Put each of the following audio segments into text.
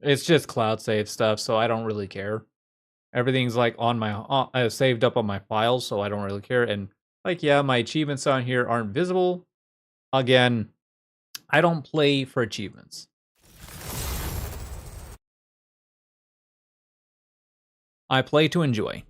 It's just cloud save stuff, so I don't really care. Everything's like on my saved up on my files, so I don't really care. And like, yeah, my achievements on here aren't visible. Again, I don't play for achievements. I play to enjoy.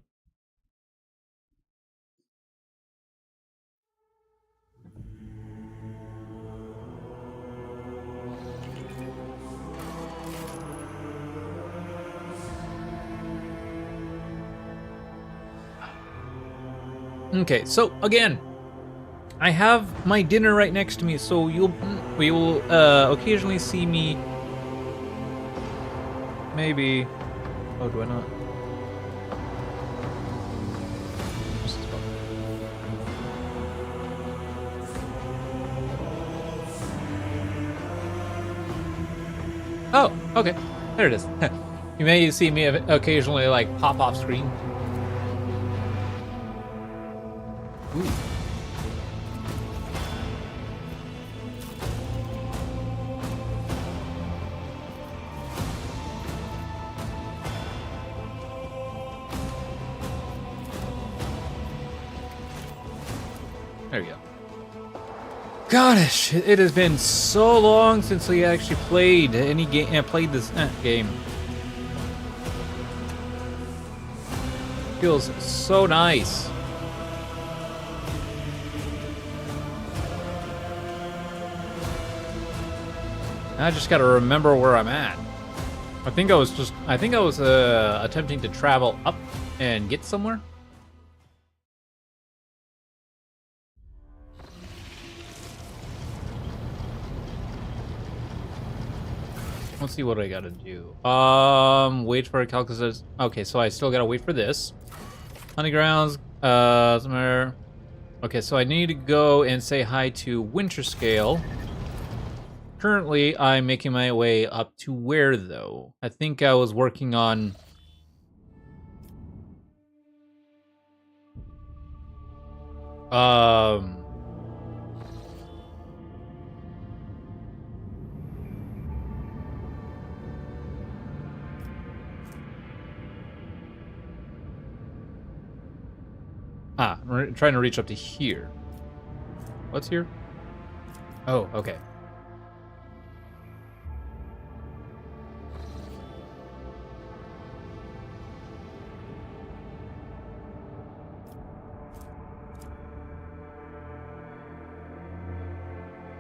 Okay, so again, I have my dinner right next to me, so we will occasionally see me. Maybe. Oh, do I not? Oh, okay. There it is. You may see me occasionally like pop off screen. Ooh. There we go. Gosh, it has been so long since we actually played any game. Played this game. Feels so nice. I just gotta remember where I'm at. I think I was attempting to travel up and get somewhere. Let's see what I gotta do. Wait for a calculus. Okay, so I still gotta wait for this. Honey grounds, somewhere. Okay, so I need to go and say hi to Winterscale. Currently, I'm making my way up to where, though? I think I was working on... I'm trying to reach up to here. What's here? Oh, okay.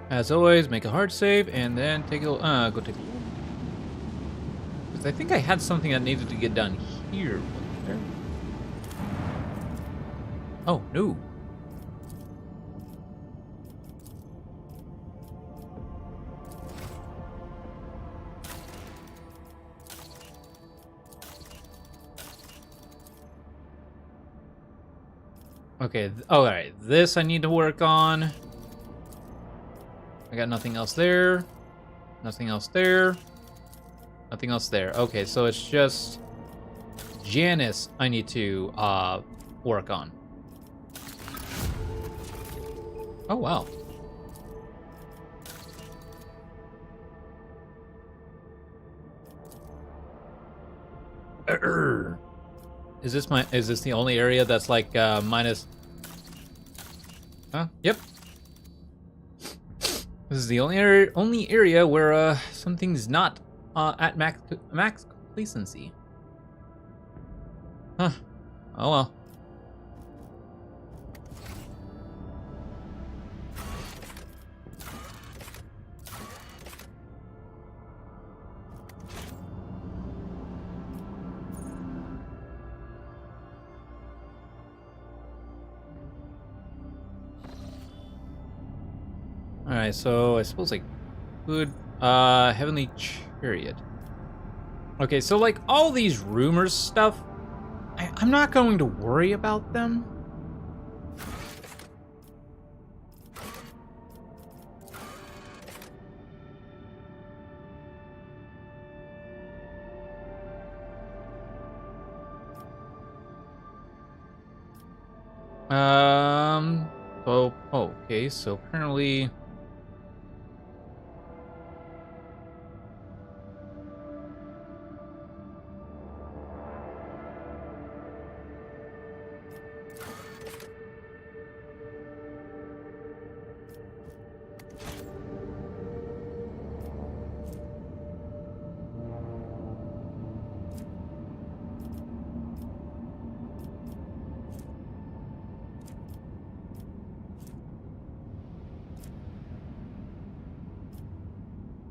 As always, make a hard save and then take a go take a look. Because I think I had something that needed to get done here. Wasn't there? Oh, no. Okay, alright. This I need to work on. I got nothing else there. Nothing else there. Nothing else there. Okay, so it's just Janice I need to work on. Oh, wow. Is this the only area that's like minus? Huh? Yep. This is the only area where something's not at max complacency. Huh. Oh well. Alright, so I suppose I could Heavenly Chariot. Okay, so like all these rumors stuff, I'm not going to worry about them. Oh, okay, so apparently...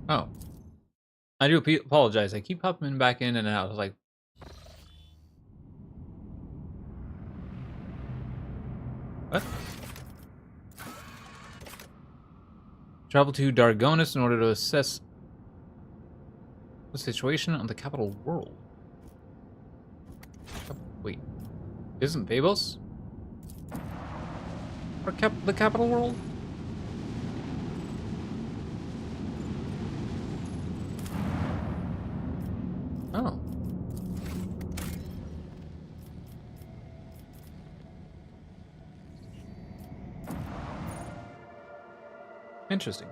Oh. I do apologize. I keep popping back in and out. I was like... What? Travel to Dargonis in order to assess the situation on the capital world. Wait. Isn't Babos the capital world? Oh. Interesting.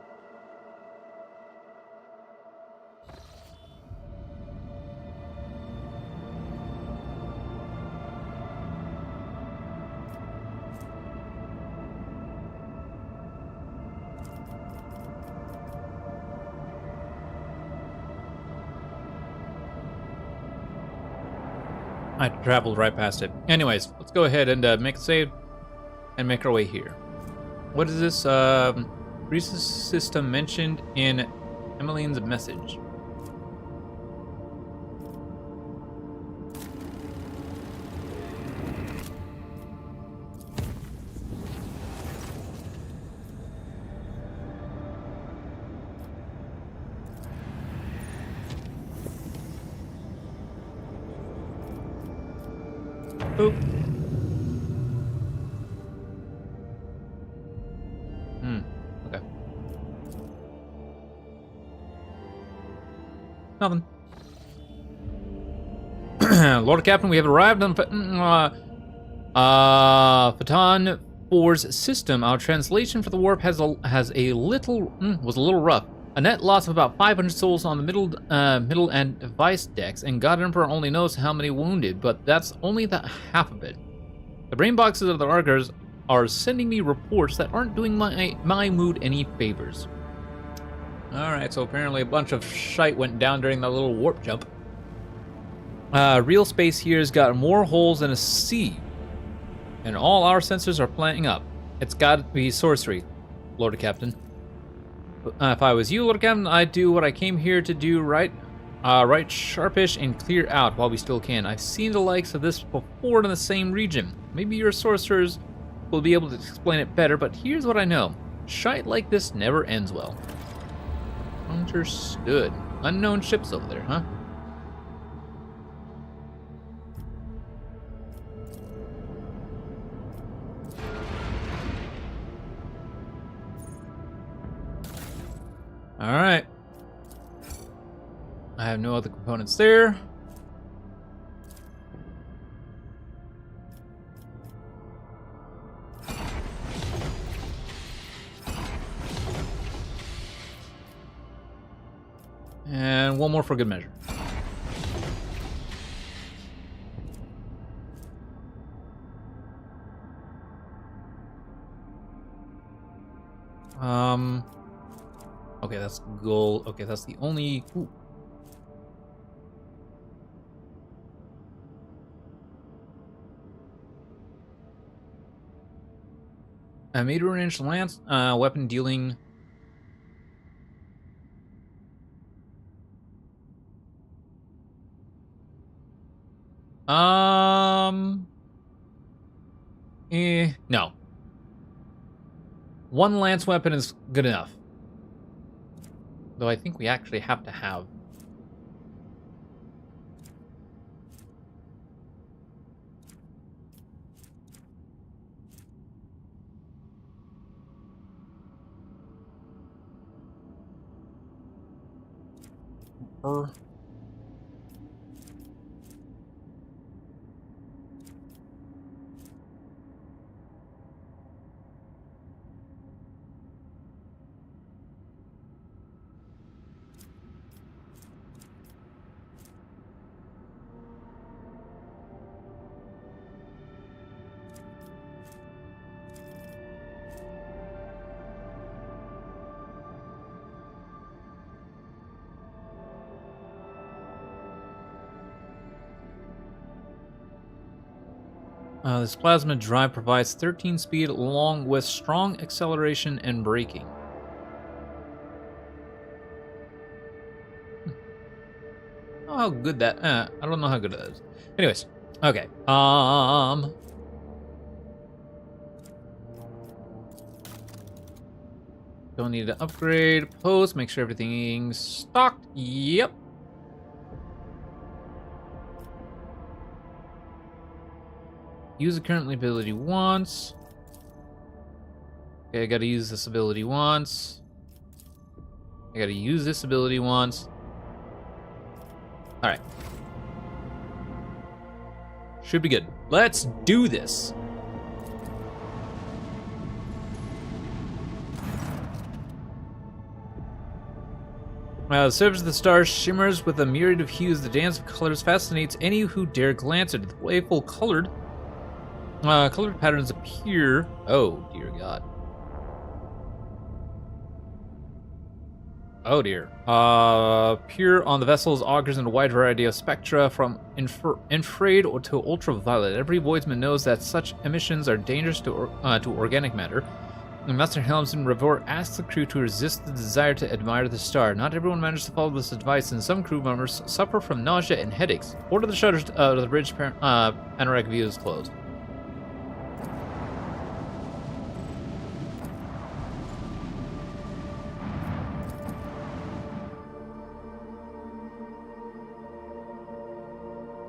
I traveled right past it. Anyways, let's go ahead and make a save and make our way here. What is this? Resource system mentioned in Emmeline's message. Boop. Okay. Nothing. Lord Captain, we have arrived on Phaeton 4's system. Our translation for the warp was a little rough. A net loss of about 500 souls on the middle and device decks, and God Emperor only knows how many wounded, but that's only the half of it. The brain boxes of the Argers are sending me reports that aren't doing my mood any favors. Alright, so apparently a bunch of shite went down during that little warp jump. Real space here has got more holes than a sea, and all our sensors are playing up. It's gotta be sorcery, Lord Captain. If I was you, Lord Captain, I'd do what I came here to do, right sharpish and clear out while we still can. I've seen the likes of this before in the same region. Maybe your sorcerers will be able to explain it better, but here's what I know. Shite like this never ends well. Understood. Unknown ships over there, huh? Alright. I have no other components there. And one more for good measure. Okay, that's gold. Okay, that's the only... Ooh. A meter-inch lance, weapon dealing... No. One lance weapon is good enough. Though I think we actually have to have... This plasma drive provides 13 speed along with strong acceleration and braking. Oh, how good that. I don't know how good that is. Anyways, okay. Don't need to upgrade. Post. Make sure everything's stocked. Yep. Use the current ability once. Okay, I gotta use this ability once. I gotta use this ability once. Alright. Should be good. Let's do this. The surface of the stars shimmers with a myriad of hues. The dance of colors fascinates any who dare glance at it. The playful colored patterns appear. Oh, dear God. Oh dear. Appear on the vessel's augers in a wide variety of spectra, from infrared to ultraviolet. Every voidsman knows that such emissions are dangerous to organic matter. And Master Helmsman Revor asks the crew to resist the desire to admire the star. Not everyone managed to follow this advice, and some crew members suffer from nausea and headaches. Order the shutters of the bridge panoramic view is closed.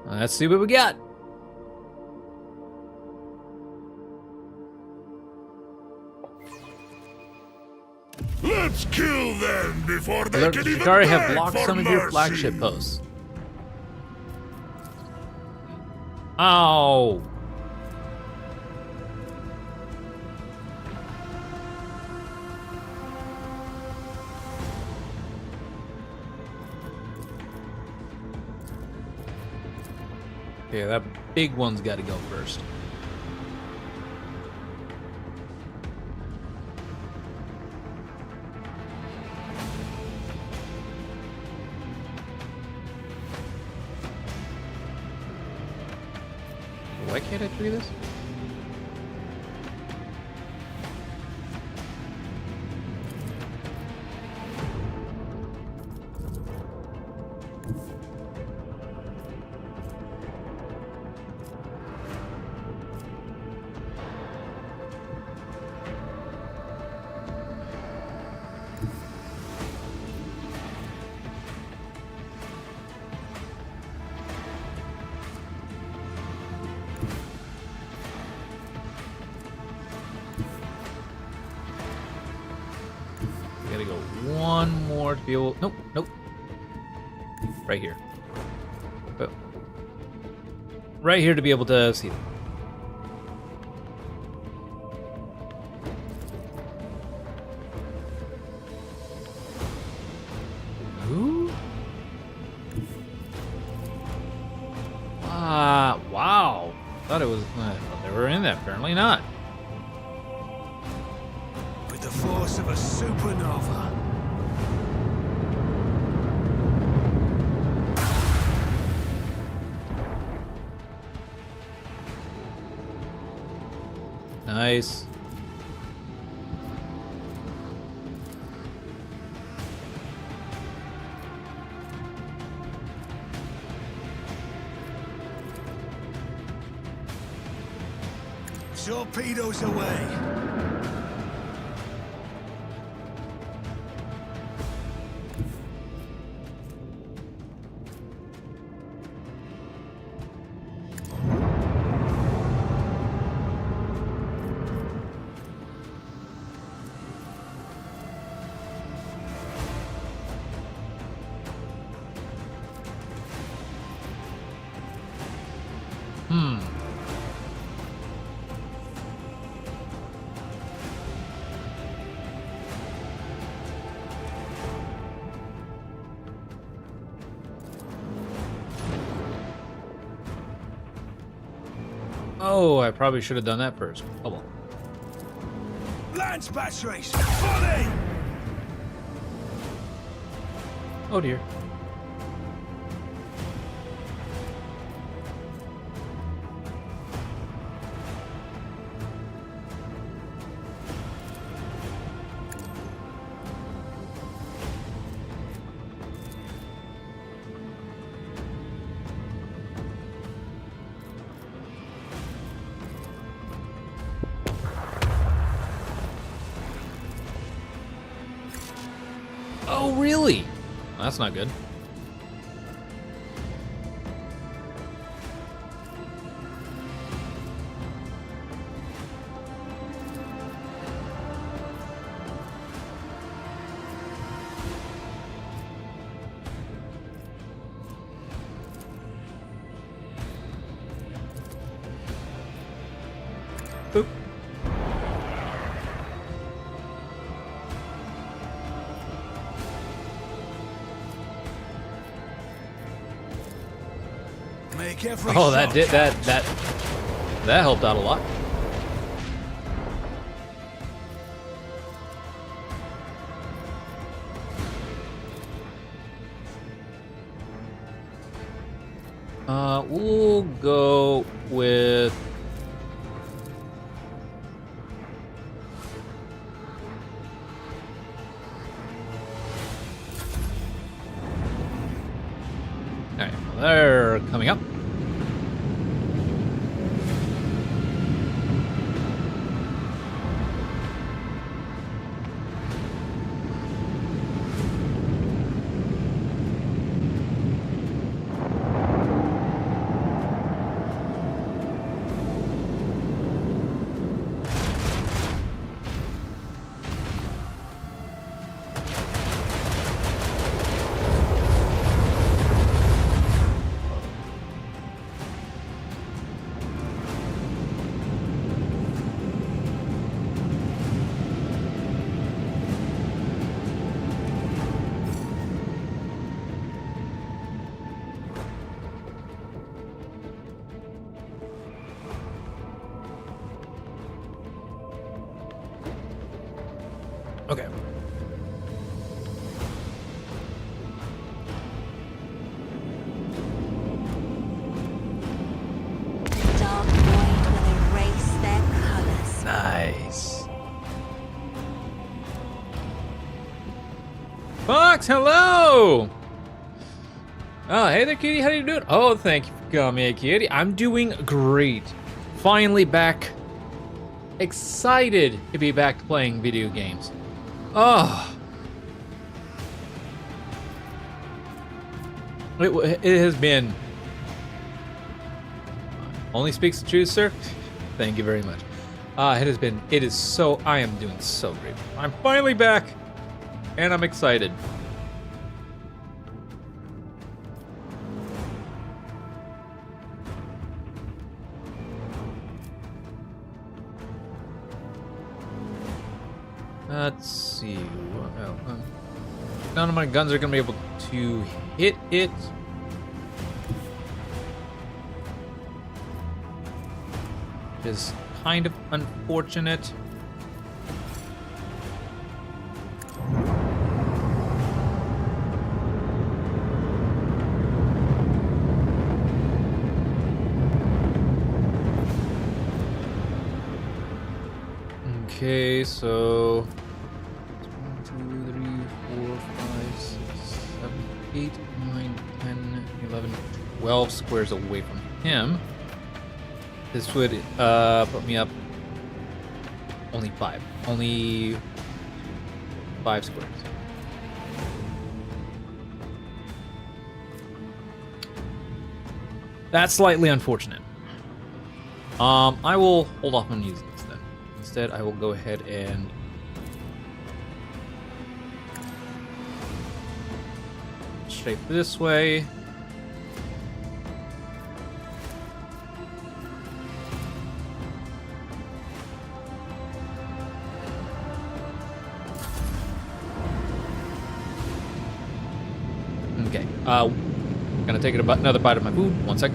Let's see what we got. Let's kill them before they The can even Shikari have beg blocked for some of your mercy. flagship posts. Ow! Okay, that big one's got to go first. Why can't I do this? Gotta go one more to be able. Nope, nope. Right here. Oh. Right here to be able to see them. Who? Wow. Thought it was. Thought they were in there. Apparently not. With the force of a supernova. Nice. Torpedoes away. Oh, I probably should have done that first. Oh well. Lance batteries, fully. Oh dear. really? Well, that's not good. Boop. Make every Oh, that shot did count. that helped out a lot. We'll go with all right, well, they're coming up. Okay. The dark void will erase their colors. Nice. Fox, hello! Oh, hey there, Kitty. How you doing? Oh, thank you for coming, Kitty. I'm doing great. Finally back. Excited to be back playing video games. Oh. It has been. Only speaks the truth, sir. Thank you very much. It is so, I am doing so great. I'm finally back, and I'm excited. Let's see. None of my guns are gonna be able to hit it. Which is kind of unfortunate. Okay, so 1, 2, 3, 4, 5, 6, 7, 8, 9, 10, 11, 12 squares away from him. This would put me up only 5. Only 5 squares. That's slightly unfortunate. I will hold off on using this then. Instead, I will go ahead and shape this way. Okay, gonna take another bite of my food. 1 sec.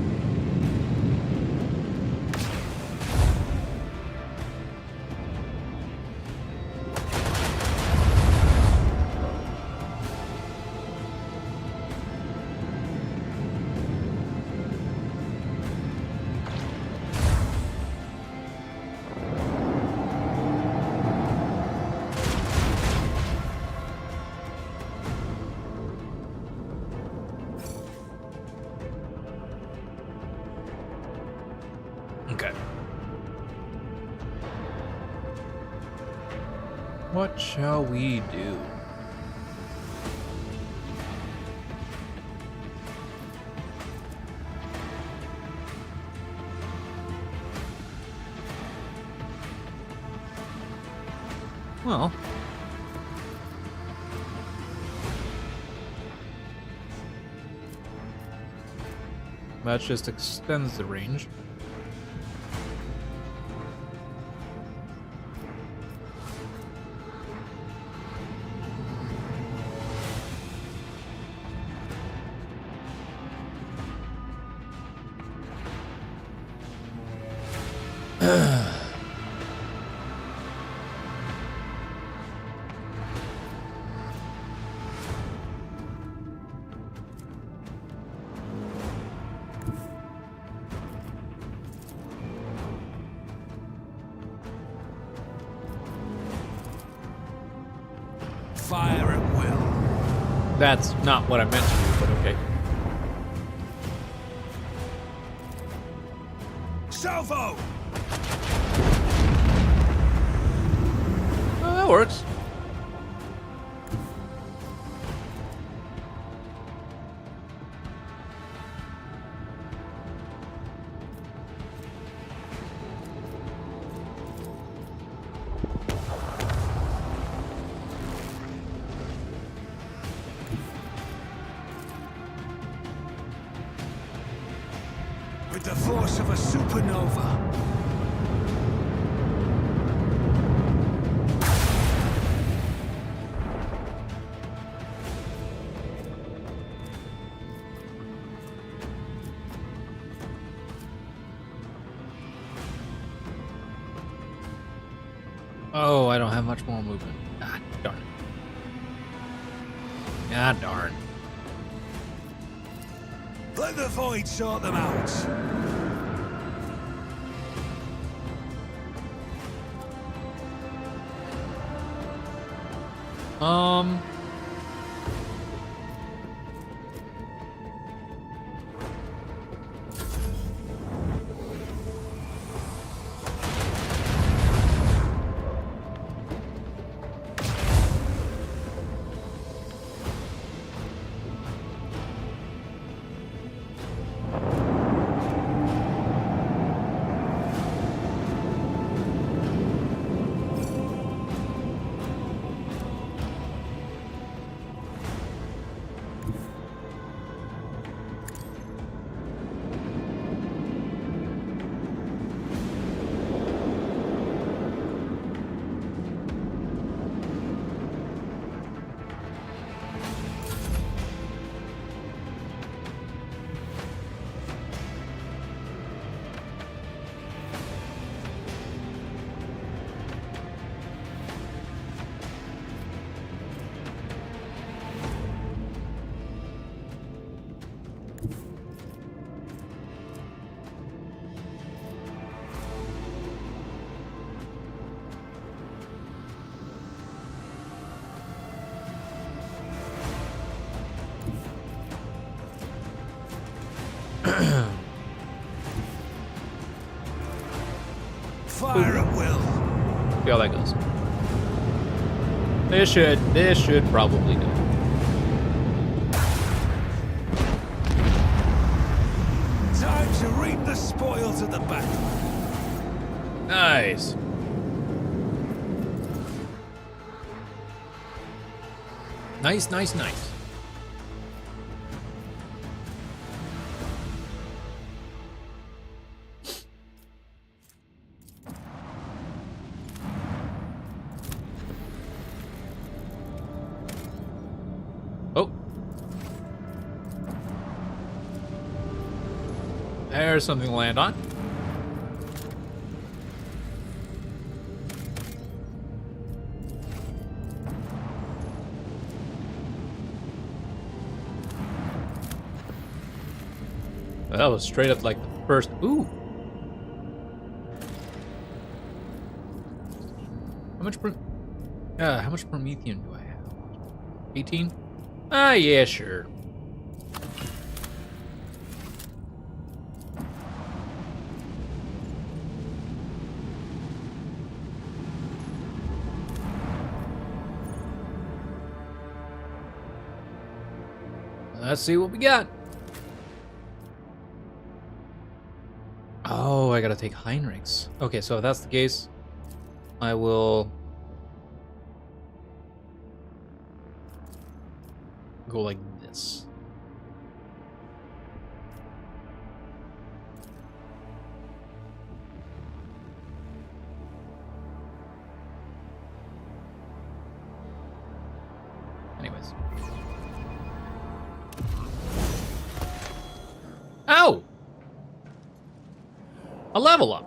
Okay. What shall we do? Well. That just extends the range. Fire at will. That's not what I meant to do, but okay. Salvo! Oh, that works. With the force of a supernova. Oh, I don't have much more movement. Ah, darn it. Ah, darn. Let the void sort them out. Um. Fire at will. See how that goes. This should probably do. Time to reap the spoils of the battle. Nice. Nice, nice, nice. Oh. There's something to land on. That was straight up like the first. Ooh. How much Promethean do I have? 18? Ah, yeah, sure. Let's see what we got. Oh, I gotta take Heinrichs. Okay, so if that's the case, I will go like this. Anyways. Ow! A level up.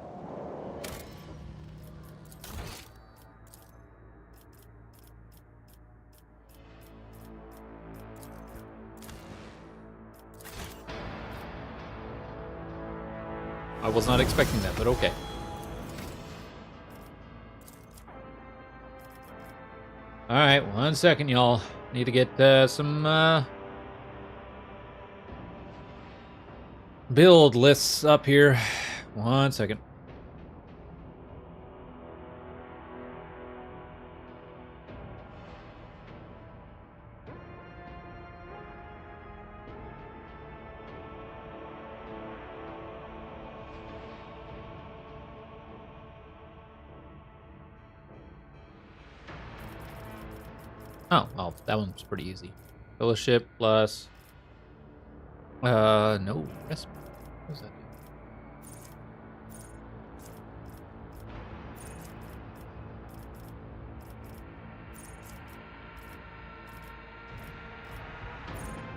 I was not expecting that, but okay. Alright, 1 second, y'all. Need to get some build lists up here. 1 second. Oh, well, that one's pretty easy. Fellowship plus... no. Yes. What does that do?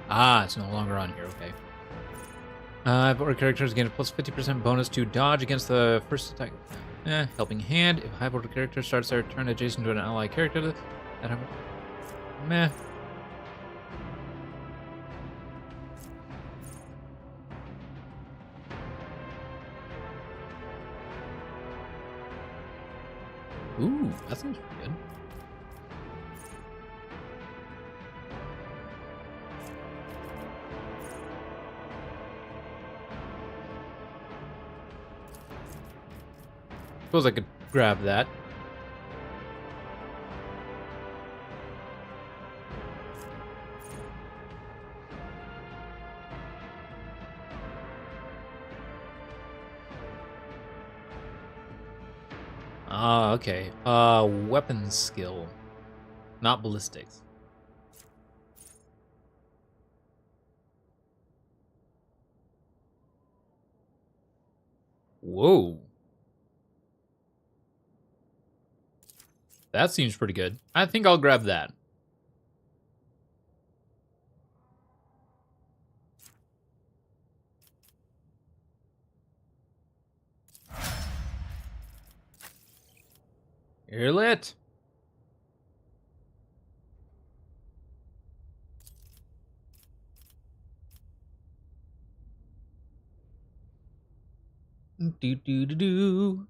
Ah, it's no longer on here, okay. High-border characters gain a plus 50% bonus to dodge against the first attack. Helping Hand. If a high-border character starts their turn adjacent to an ally character, that meh. Ooh, that seems pretty good. Suppose I could grab that. Ah, okay. Weapon skill. Not ballistics. Whoa. That seems pretty good. I think I'll grab that. You're lit. Do do do do.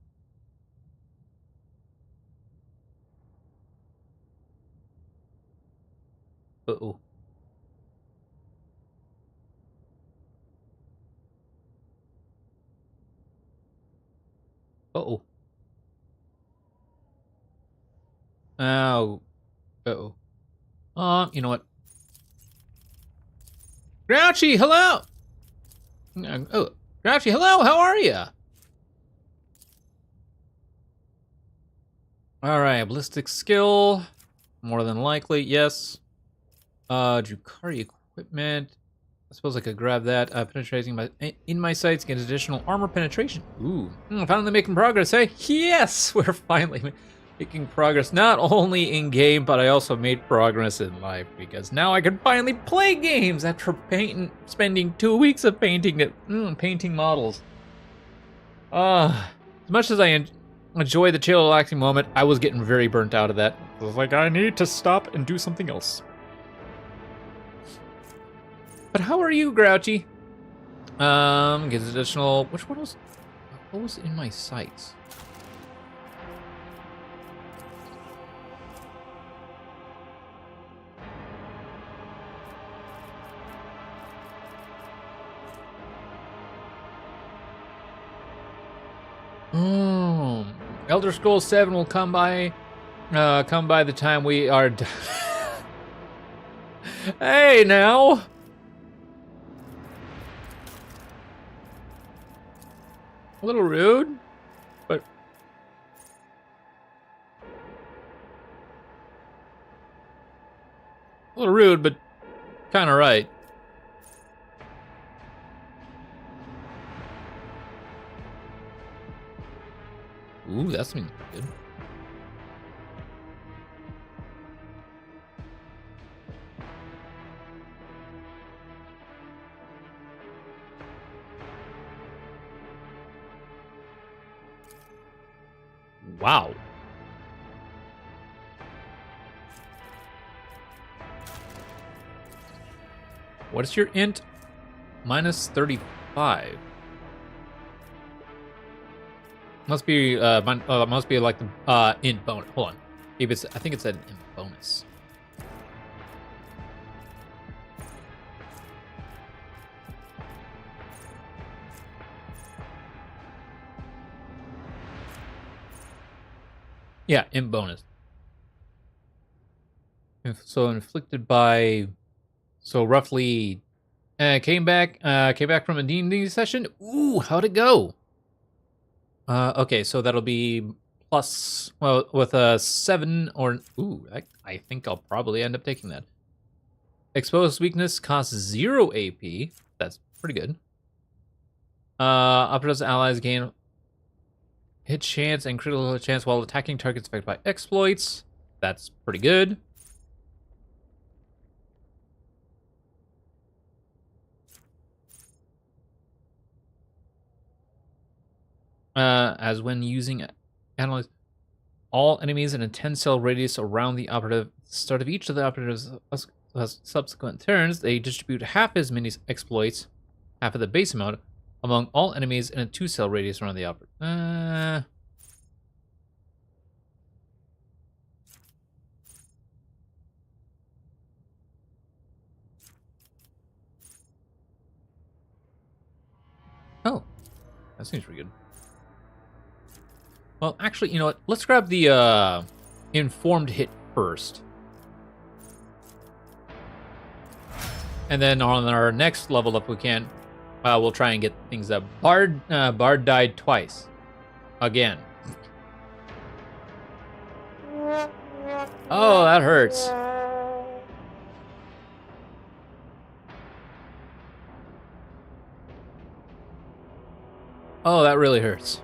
Uh-oh. Uh-oh. Oh. Uh-oh. You know what? Grouchy, hello! Oh, Grouchy, hello, how are you? Alright, ballistic skill. More than likely, yes. Drukhari equipment. I suppose I could grab that. Penetrating in my sights gets additional armor penetration. Ooh. Finally making progress, eh? Yes! We're finally making progress. Not only in game, but I also made progress in life. Because now I can finally play games after spending 2 weeks of painting models. As much as I enjoy the chill, relaxing moment, I was getting very burnt out of that. I was like, I need to stop and do something else. But how are you, Grouchy? Gets additional... Which one was... What was in my sights? Elder Scrolls 7 will come by the time we are done. Hey, now! A little rude, but... kind of right. Ooh, that's something good. Wow. What is your int? Minus 35. Must be must be like the int bonus. Hold on. Maybe it's, I think it's an int bonus. Yeah, int bonus. So inflicted by, so roughly, came back from a D&D session. Ooh, how'd it go? Okay, so that'll be plus, well, with a 7 or, ooh, I think I'll probably end up taking that. Exposed weakness costs 0 AP. That's pretty good. Opera's allies gain hit chance and critical hit chance while attacking targets affected by exploits. That's pretty good. As when using analyze all enemies in a 10-cell radius around the operative, start of each of the operative's subsequent turns, they distribute half as many exploits, half of the base amount, among all enemies in a 2-cell radius around the operative. Oh, that seems pretty good. Well, actually, you know what? Let's grab the informed hit first. And then on our next level up, we'll try and get things up. Bard died twice. Again. Oh, that hurts. Oh, that really hurts.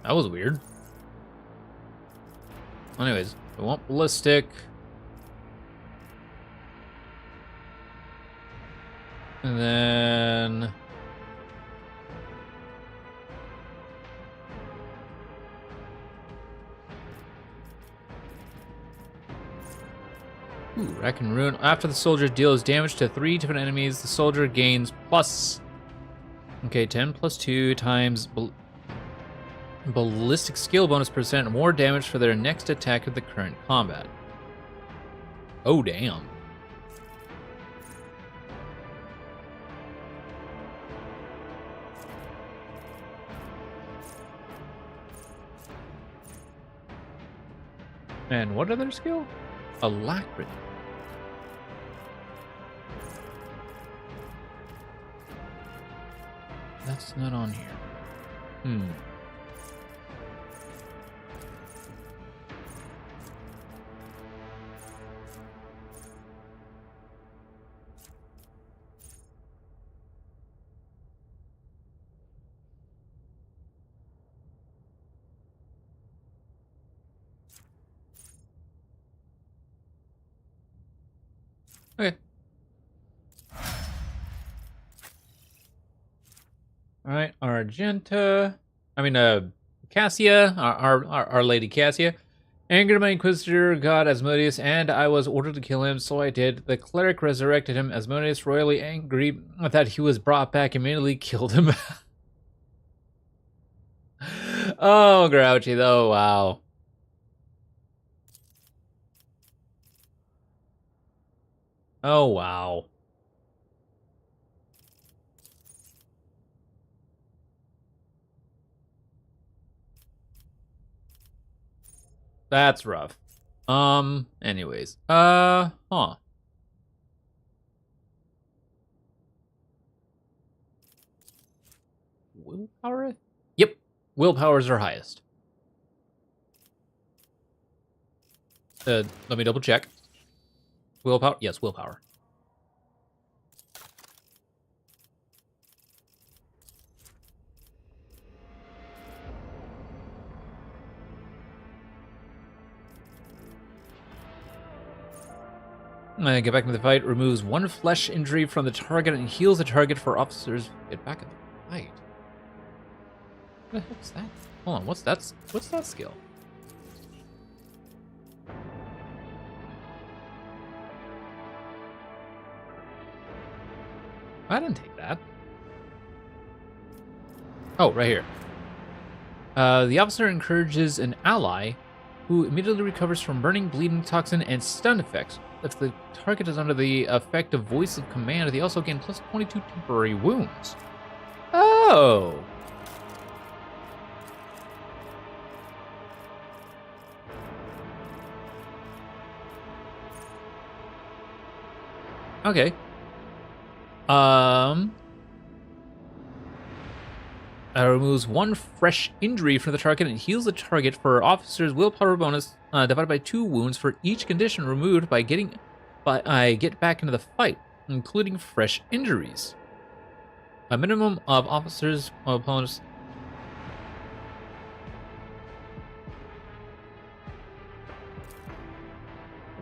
That was weird. Anyways, we want ballistic. And then... Ooh, Rack and Ruin. After the soldier deals damage to 3 different enemies, the soldier gains plus... Okay, 10 plus 2 times... ballistic skill bonus percent more damage for their next attack of the current combat. Oh, damn. And what other skill? Alacrity. That's not on here. Okay. All right, Cassia, our lady Cassia, angered my inquisitor god Asmodeus, and I was ordered to kill him, so I did. The cleric resurrected him. Asmodeus, royally angry that he was brought back, immediately killed him. Oh, Grouchy, though, wow. Oh, wow. That's rough. Anyways. Huh. Willpower? Yep. Willpower's our highest. Let me double check. Willpower? Yes, willpower. Get back into the fight. Removes 1 flesh injury from the target and heals the target for officers. Get back in the fight. What the heck's that? Hold on, what's that skill? I didn't take that. Oh, right here. The officer encourages an ally who immediately recovers from burning, bleeding, toxin, and stun effects. If the target is under the effect of voice of command, they also gain plus 22 temporary wounds. Oh! Okay. Removes 1 fresh injury from the target and heals the target for officer's willpower bonus divided by 2 wounds for each condition removed by get back into the fight, including fresh injuries. A minimum of officers' opponents.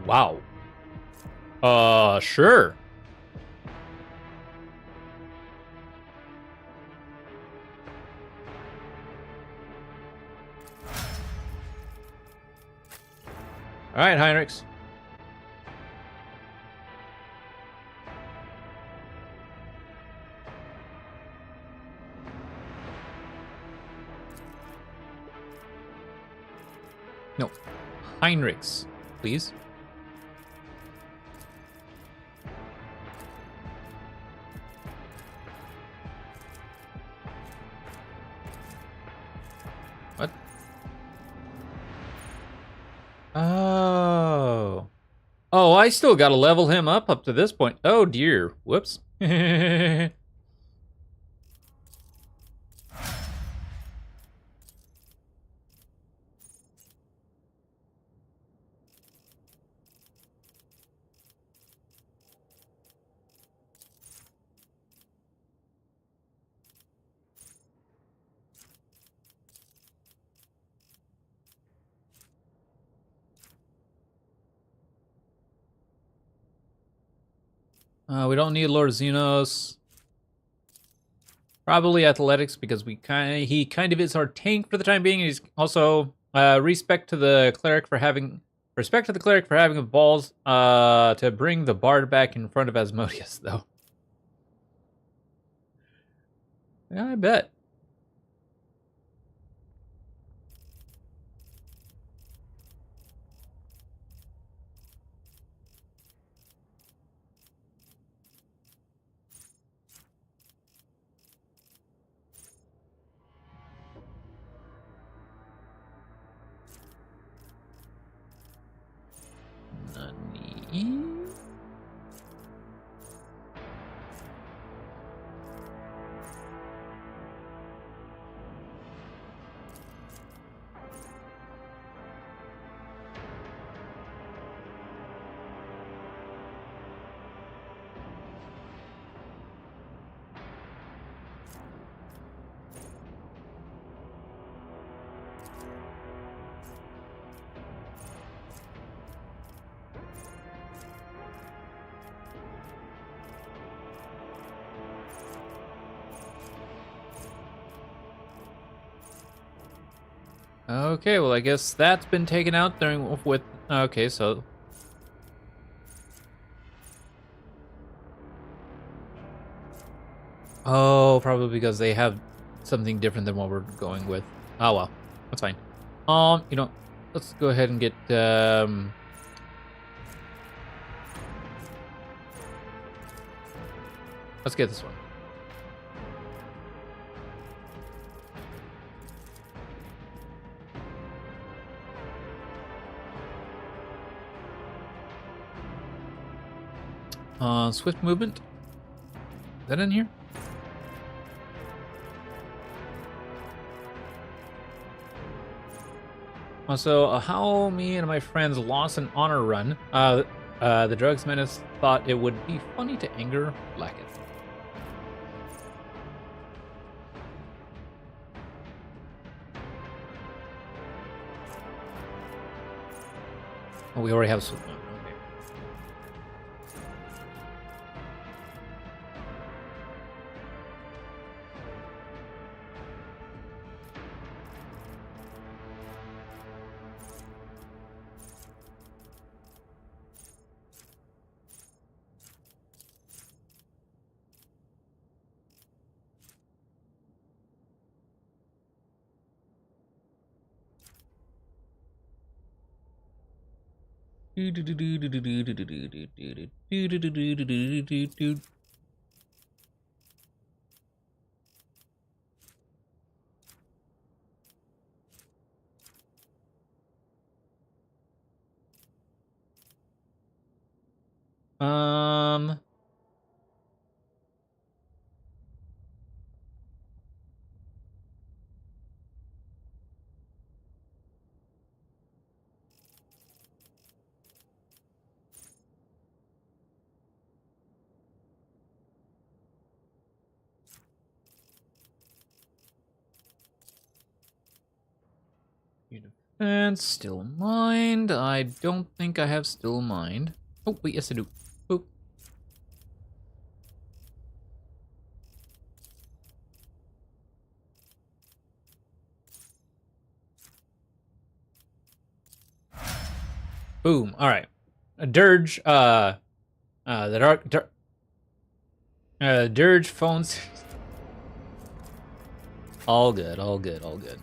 Wow. Sure. All right, Heinrichs. No, Heinrichs, please. What? Oh. Oh, I still gotta level him up to this point. Oh dear. Whoops. We don't need Lord Xenos. Probably athletics because he kind of is our tank for the time being. He's also respect to the cleric for having the balls to bring the bard back in front of Asmodeus, though. Yeah, I bet. Nani? Okay, well, I guess that's been taken out during with. Okay, so. Oh, probably because they have something different than what we're going with. Oh well, that's fine. You know, let's go ahead and get let's get this one. Swift movement. Is that in here? Also, how me and my friends lost an honor run. The drugs menace thought it would be funny to anger Blackett. Oh, we already have Swift movement. Okay. Um. Defense, still mind. I don't think I have still mind. Oh, wait, yes I do. Oh. Boom. All right. A dirge. The dirge phones. All good. All good. All good.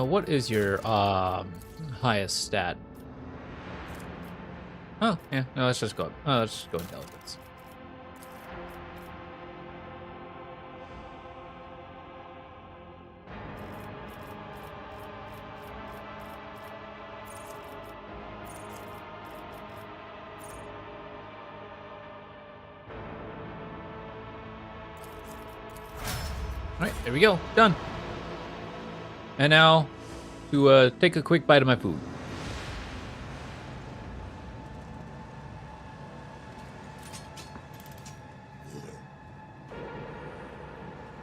What is your highest stat? Oh, yeah. No, let's just go. Let's just go intelligence. All right, there we go. Done. And now, to take a quick bite of my food.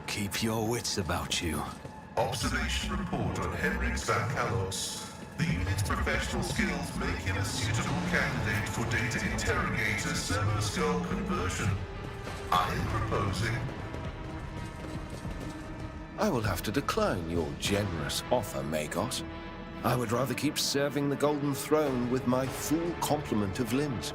Keep your wits about you. Observation report on Henrik Van Kalos. The unit's professional skills make him a suitable candidate for data interrogator servo skull conversion. I am proposing... I will have to decline your generous offer, Magos. I would rather keep serving the Golden Throne with my full complement of limbs.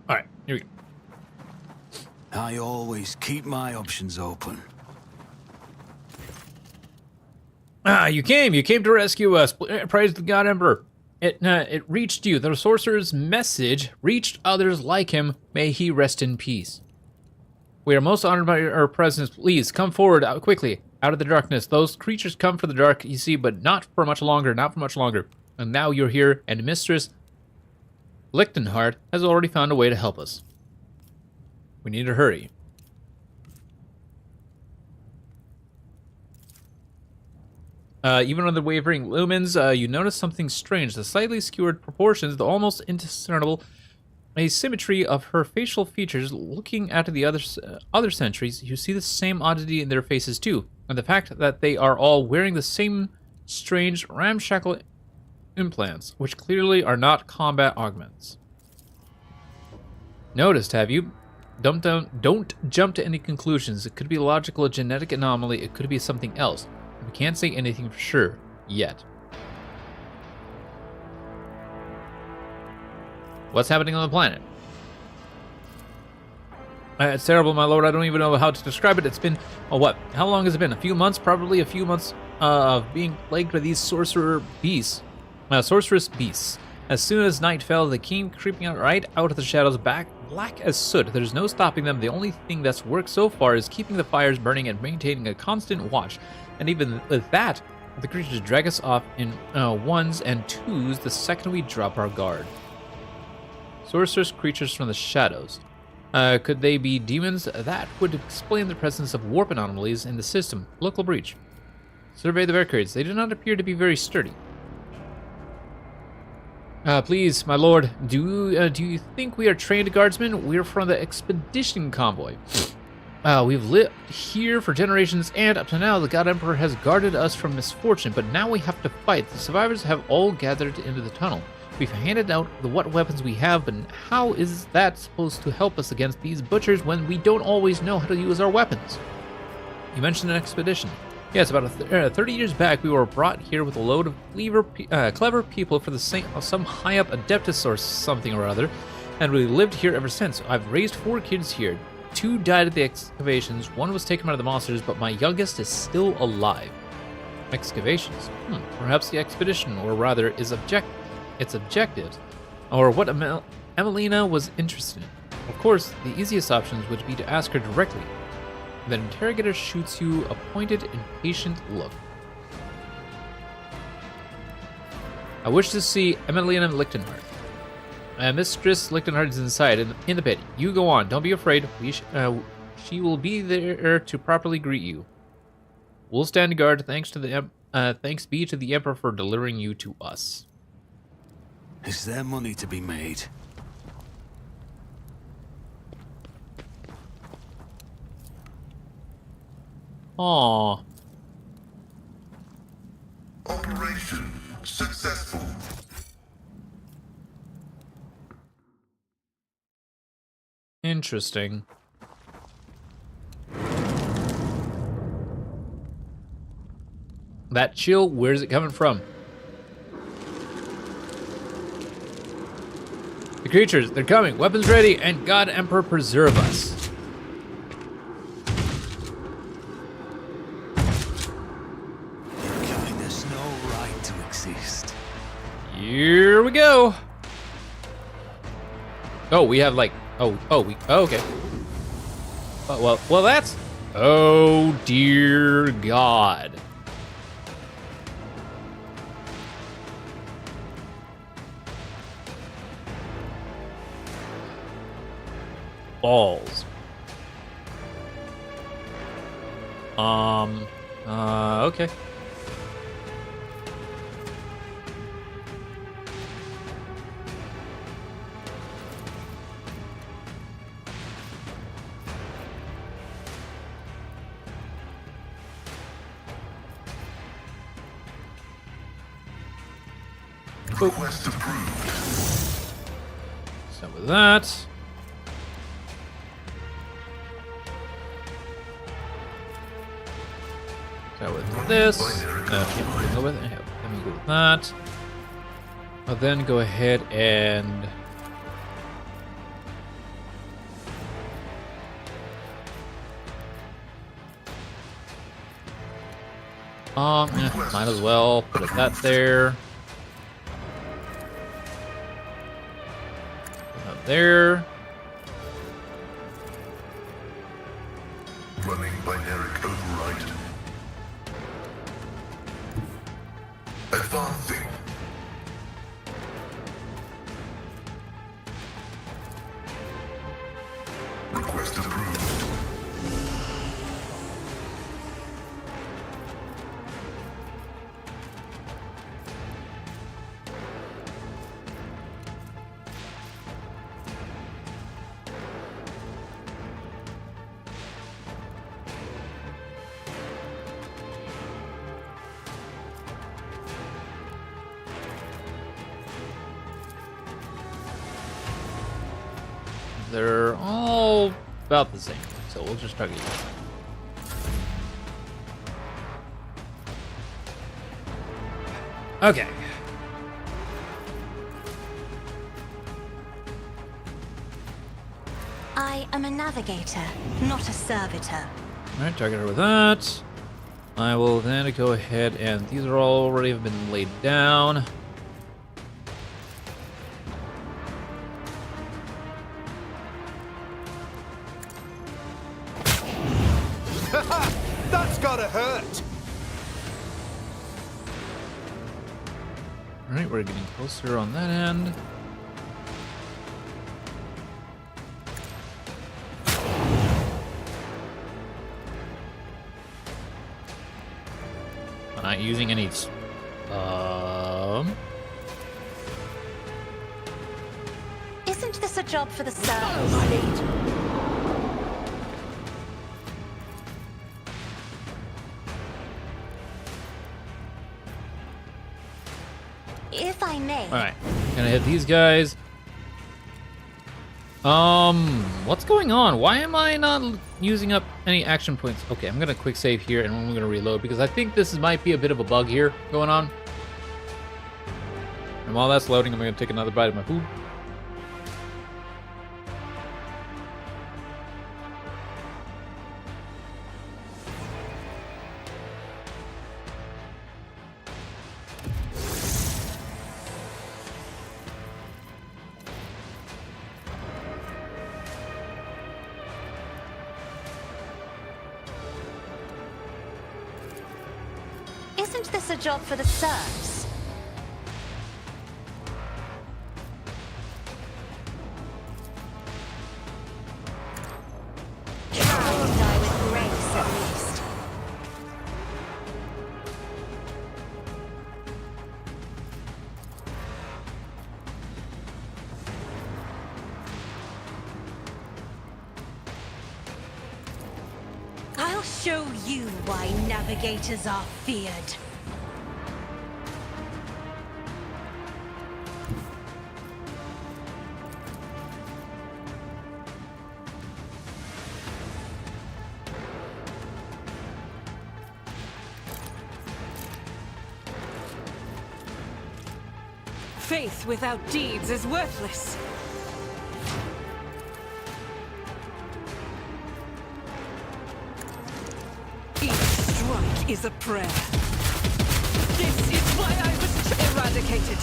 All right, here we go. I always keep my options open. Ah, you came to rescue us. Praise the God Emperor. It reached you. The sorcerer's message reached others like him. May he rest in peace. We are most honored by your presence. Please come forward quickly out of the darkness. Those creatures come for the dark, you see, but not for much longer. Not for much longer. And now you're here, and Mistress Lichtenhardt has already found a way to help us. We need to hurry. Even under wavering lumens, you notice something strange. The slightly skewered proportions, the almost indiscernible asymmetry of her facial features. Looking at the other sentries, you see the same oddity in their faces too, and the fact that they are all wearing the same strange ramshackle implants, which clearly are not combat augments. Noticed, have you? Don't jump to any conclusions. It could be a logical, genetic anomaly. It could be something else. We can't say anything for sure yet. What's happening on the planet? It's terrible, my lord. I don't even know how to describe it. It's been, what? How long has it been? A few months? Probably a few months of being plagued by these sorceress beasts. As soon as night fell, they came creeping out right out of the shadows, black as soot. There's no stopping them. The only thing that's worked so far is keeping the fires burning and maintaining a constant watch. And even with that, the creatures drag us off in ones and twos the second we drop our guard. Sorceress creatures from the shadows. Could they be demons? That would explain the presence of warp anomalies in the system. Local breach. Survey the barricades. They do not appear to be very sturdy. Please, my lord, do you think we are trained guardsmen? We're from the expedition convoy. We've lived here for generations, and up to now, the God Emperor has guarded us from misfortune, but now we have to fight. The survivors have all gathered into the tunnel. We've handed out what weapons we have, but how is that supposed to help us against these butchers when we don't always know how to use our weapons? You mentioned an expedition. Yes, about 30 years back, we were brought here with a load of clever people for some high-up Adeptus or something or other, and we lived here ever since. I've raised 4 kids here. 2 died at the excavations, 1 was taken out of the monsters, but my youngest is still alive. Excavations? Perhaps the expedition, or rather, its objectives, or what Emelina was interested in. Of course, the easiest options would be to ask her directly. The interrogator shoots you a pointed, impatient look. I wish to see Emelina Lichtenhardt. Mistress Lichtenhardt is inside, in the pit. You go on. Don't be afraid. She will be there to properly greet you. We'll stand guard. Thanks be to the Emperor for delivering you to us. Is there money to be made? Aww. Operation successful. Interesting. That chill, where's it coming from? The creatures, they're coming. Weapons ready, and God Emperor preserve us. You're giving us no right to exist. Here we go. Oh, we have like, oh, okay. Oh, well, that's, oh dear God. Balls. Okay. Request approved. Some of that. Go with this. Let me go with that. I'll then go ahead and might as well put that there. Put that there. Running binaric override. Advancing. Request approved. They're all about the same, so we'll just target you. Okay. I am a navigator, not a servitor. Alright, target her with that. I will then go ahead and these are all already have been laid down. That's gotta hurt! Alright, we're getting closer on that end. I'm not using any. Isn't this a job for the service? If I may. Alright, gonna hit these guys. What's going on? Why am I not using up any action points? Okay, I'm gonna quick save here and I'm gonna reload because I think this might be a bit of a bug here going on. And while that's loading, I'm gonna take another bite of my food. Isn't this a job for the serfs? Try and die with grace, at least. I'll show you why navigators are feared. Faith without deeds is worthless. Each strike is a prayer. This is why I was eradicated.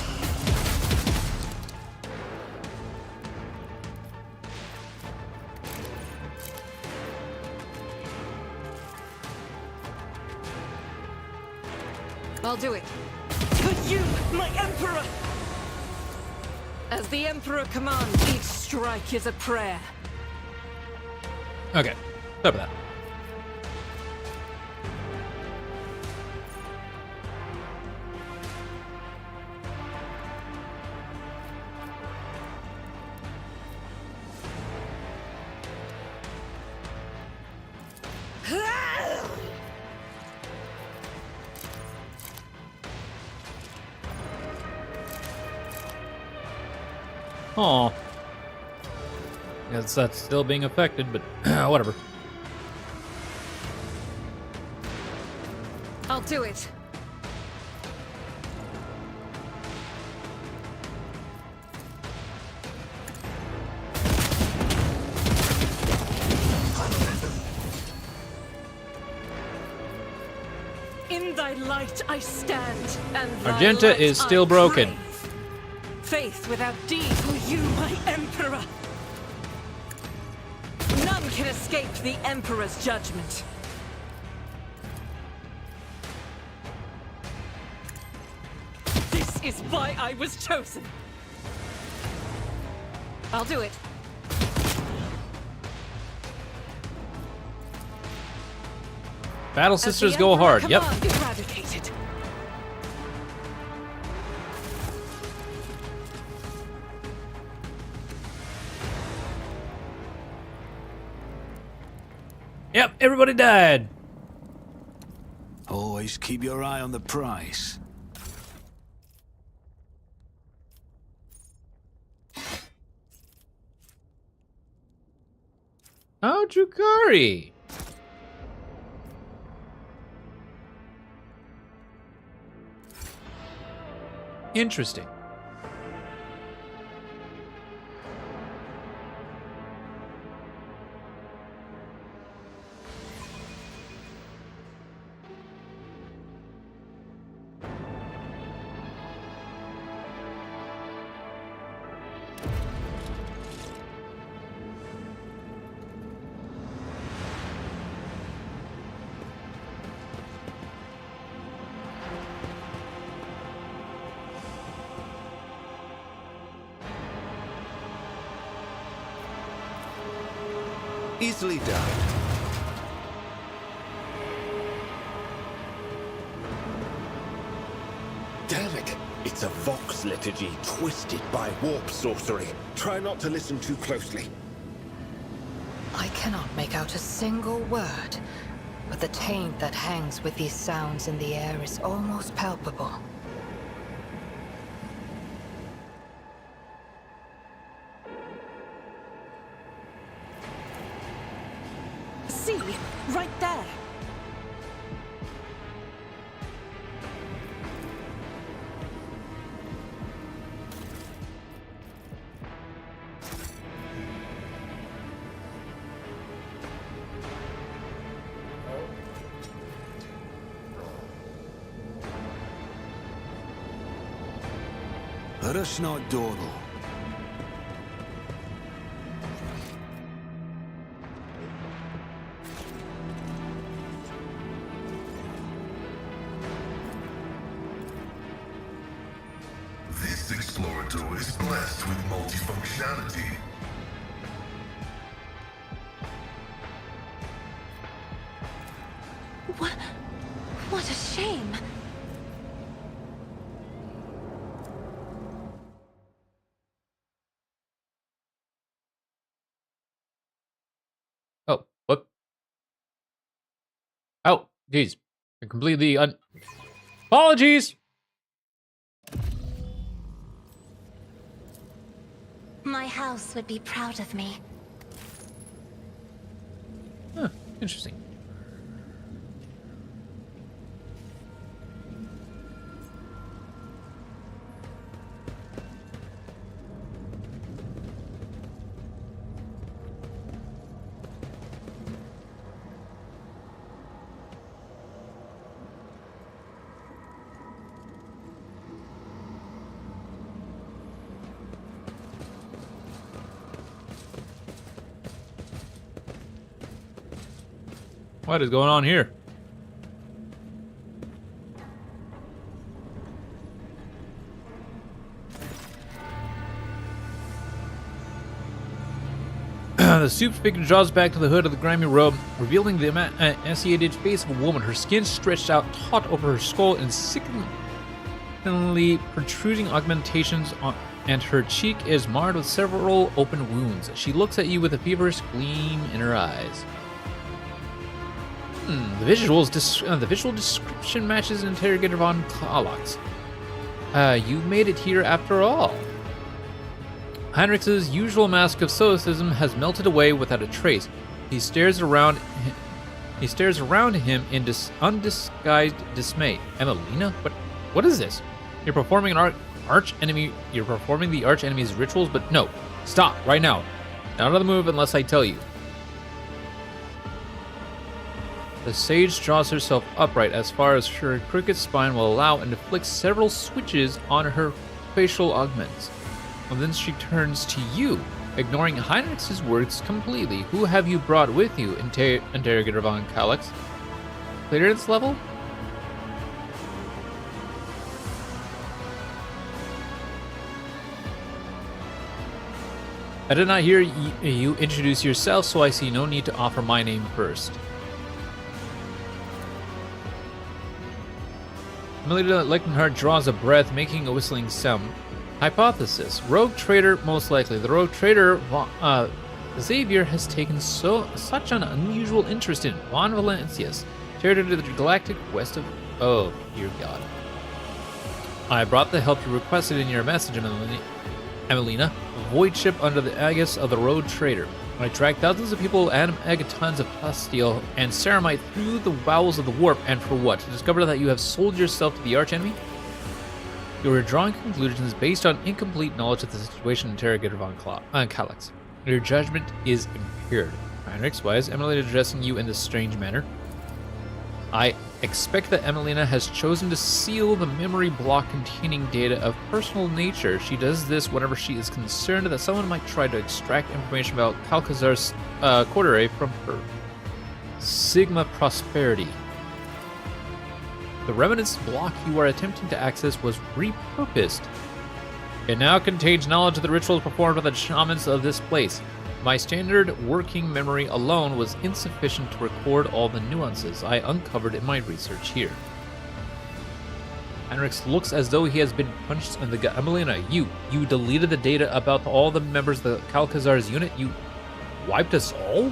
I'll do it. To you, my Emperor! As the Emperor commands, each strike is a prayer. Okay, stop that. Oh, guess that's still being affected, but whatever. I'll do it. In thy light I stand, and thy Argenta light is still I broken. crave. Faith without deeds, for you, my Emperor. None can escape the Emperor's judgment. This is why I was chosen. I'll do it. Battle As the Sisters go Emperor hard. Yep. commands, eradicated. Yep, everybody died. Always keep your eye on the prize. Oh, Drukhari. Interesting. Easily done. Damn it! It's a Vox liturgy twisted by warp sorcery. Try not to listen too closely. I cannot make out a single word, but the taint that hangs with these sounds in the air is almost palpable. See, right there. Rush not dawdle. This Explorator is blessed with multifunctionality. What a shame. Oh, what? Oh, jeez. Completely Apologies! My house would be proud of me. Huh, interesting. What is going on here? The soup figure draws back to the hood of the grimy robe, revealing the emaciated face of a woman, her skin stretched out taut over her skull and sickeningly protruding augmentations and her cheek is marred with several open wounds. She looks at you with a feverish gleam in her eyes. The visual description matches Interrogator von Kalax. You made it here after all. Heinrich's usual mask of stoicism has melted away without a trace. He stares around him in undisguised dismay. Emelina? What is this? You're performing an arch enemy. You're performing the arch enemy's rituals, but no. Stop right now. Not on the move unless I tell you. The sage draws herself upright as far as her crooked spine will allow and flicks several switches on her facial augments. And then she turns to you, ignoring Heinrich's words completely. Who have you brought with you, Interrogator von Kalax? Clearance level? I did not hear you introduce yourself, so I see no need to offer my name first. Melita Lichtenhardt draws a breath, making a whistling sound. Hypothesis. Rogue trader, most likely. The rogue trader, Xavier, has taken such an unusual interest in Von Valancius, traitor to the galactic west of... Oh, dear God. I brought the help you requested in your message, Emelina. A void ship under the aegis of the rogue trader. I tracked thousands of people and megatons of plasteel and ceramite through the bowels of the warp, and for what? To discover that you have sold yourself to the archenemy? You are drawing conclusions based on incomplete knowledge of the situation, interrogator von Calyx. Your judgment is impaired. Heinrichs, why is Emelina addressing you in this strange manner? I expect that Emelina has chosen to seal the memory block containing data of personal nature. She does this whenever she is concerned that someone might try to extract information about Calcazar's quarter from her. Sigma Prosperity. The remnants block you are attempting to access was repurposed. It now contains knowledge of the rituals performed by the shamans of this place. My standard working memory alone was insufficient to record all the nuances I uncovered in my research here. Heinrichs looks as though he has been punched in the gut. Emelina, you deleted the data about all the members of the Calcazar's unit? You wiped us all?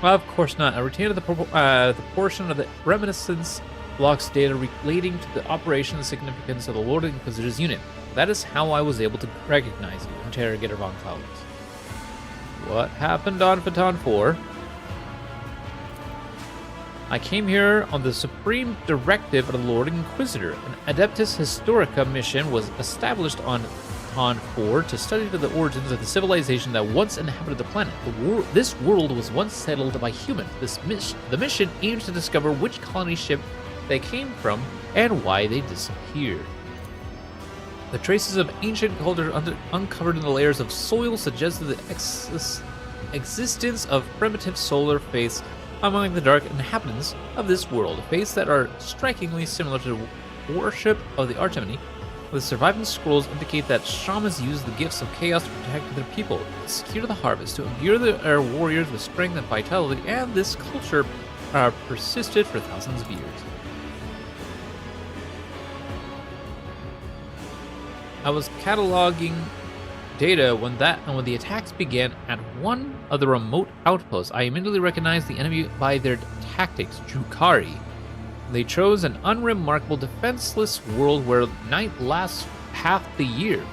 Well, of course not. I retained the portion of the reminiscence blocks data relating to the operation and significance of the Lord Inquisitor's unit. That is how I was able to recognize you, Interrogator von Calyx. What happened on Phaeton 4? I came here on the supreme directive of the Lord Inquisitor. An Adeptus Historica mission was established on Phaeton 4 to study the origins of the civilization that once inhabited the planet. This world was once settled by humans. The mission aims to discover which colony ship they came from and why they disappeared. The traces of ancient culture uncovered in the layers of soil suggested the existence of primitive solar faiths among the dark inhabitants of this world, faiths that are strikingly similar to the worship of the archenemy. The surviving scrolls indicate that shamans use the gifts of chaos to protect their people, to secure the harvest, to imbue their warriors with strength and vitality, and this culture persisted for thousands of years. I was cataloging data when the attacks began at one of the remote outposts. I immediately recognized the enemy by their tactics, Drukhari. They chose an unremarkable, defenseless world where night lasts half the year.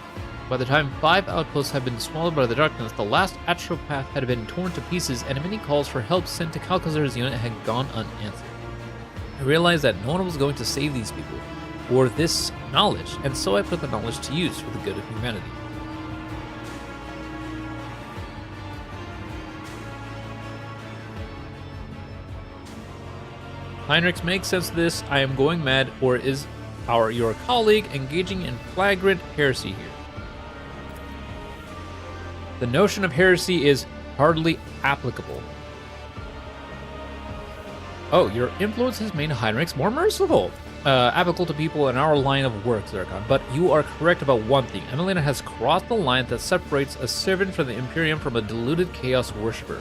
By the time 5 outposts had been swallowed by the darkness, the last astropath had been torn to pieces, and many calls for help sent to Calcazar's unit had gone unanswered. I realized that no one was going to save these people, or this knowledge, and so I put the knowledge to use for the good of humanity. Heinrichs, makes sense of this. I am going mad, or is your colleague engaging in flagrant heresy here? The notion of heresy is hardly applicable. Oh, your influence has made Heinrichs more merciful. Applicable to people in our line of work, Zircon. But you are correct about one thing. Emelina has crossed the line that separates a servant from the Imperium from a deluded Chaos worshipper.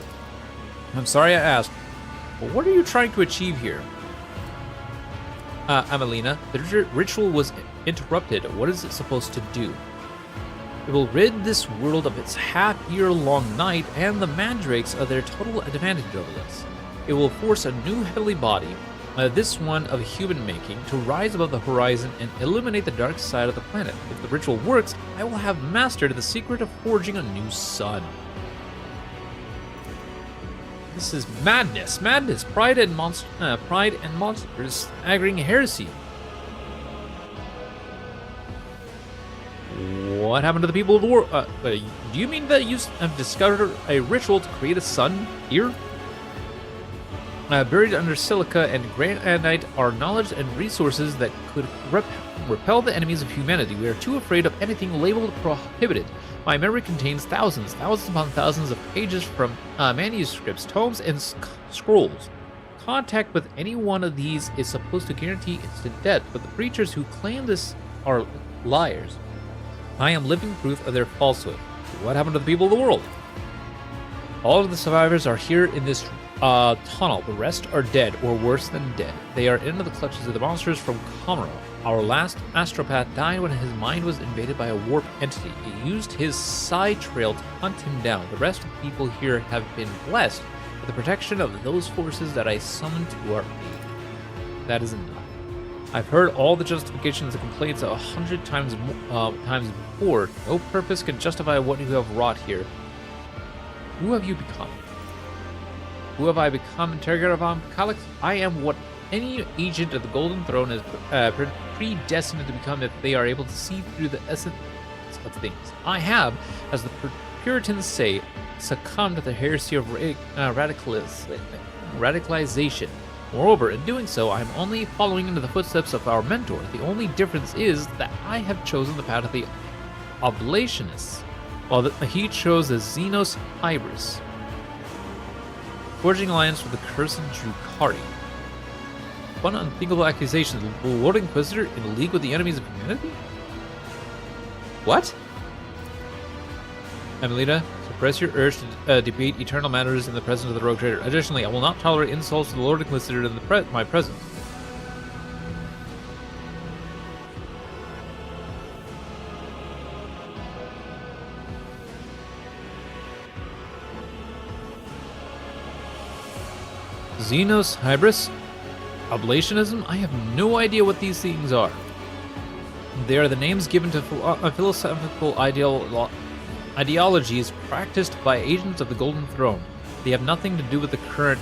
I'm sorry I asked, but what are you trying to achieve here? Emelina, the ritual was interrupted. What is it supposed to do? It will rid this world of its half-year-long night and the mandrakes of their total advantage over us. It will force a new heavenly body, this one of human making, to rise above the horizon and illuminate the dark side of the planet. If the ritual works, I will have mastered the secret of forging a new sun. This is madness, pride and monsters, aggravating heresy. What happened to the people of the world? Do you mean that you have discovered a ritual to create a sun here? Buried under silica and granite are knowledge and resources that could repel the enemies of humanity. We are too afraid of anything labeled prohibited. My memory contains thousands upon thousands of pages from manuscripts, tomes, and scrolls. Contact with any one of these is supposed to guarantee instant death, but the preachers who claim this are liars. I am living proof of their falsehood. What happened to the people of the world? All of the survivors are here in this tunnel. The rest are dead, or worse than dead. They are into the clutches of the monsters from Comoro. Our last astropath died when his mind was invaded by a warp entity. It used his psi trail to hunt him down. The rest of the people here have been blessed with the protection of those forces that I summoned to our aid. That is enough. I've heard all the justifications and complaints 100 times before. No purpose can justify what you have wrought here. Who have you become? Who have I become, Interrogator von Calix? I am what any agent of the Golden Throne is predestined to become if they are able to see through the essence of things. I have, as the Puritans say, succumbed to the heresy of radicalization. Moreover, in doing so, I am only following into the footsteps of our mentor. The only difference is that I have chosen the path of the Oblationists, while he chose the Xenos Hybris, forging alliance with the cursed Drukari. One unthinkable accusation: the Lord Inquisitor in league with the enemies of humanity? What? Emelina, suppress your urge to debate eternal matters in the presence of the Rogue Trader. Additionally, I will not tolerate insults to the Lord Inquisitor in my presence. Xenos Hybris? Oblationism? I have no idea what these things are. They are the names given to philosophical ideologies practiced by agents of the Golden Throne. They have nothing to do with the current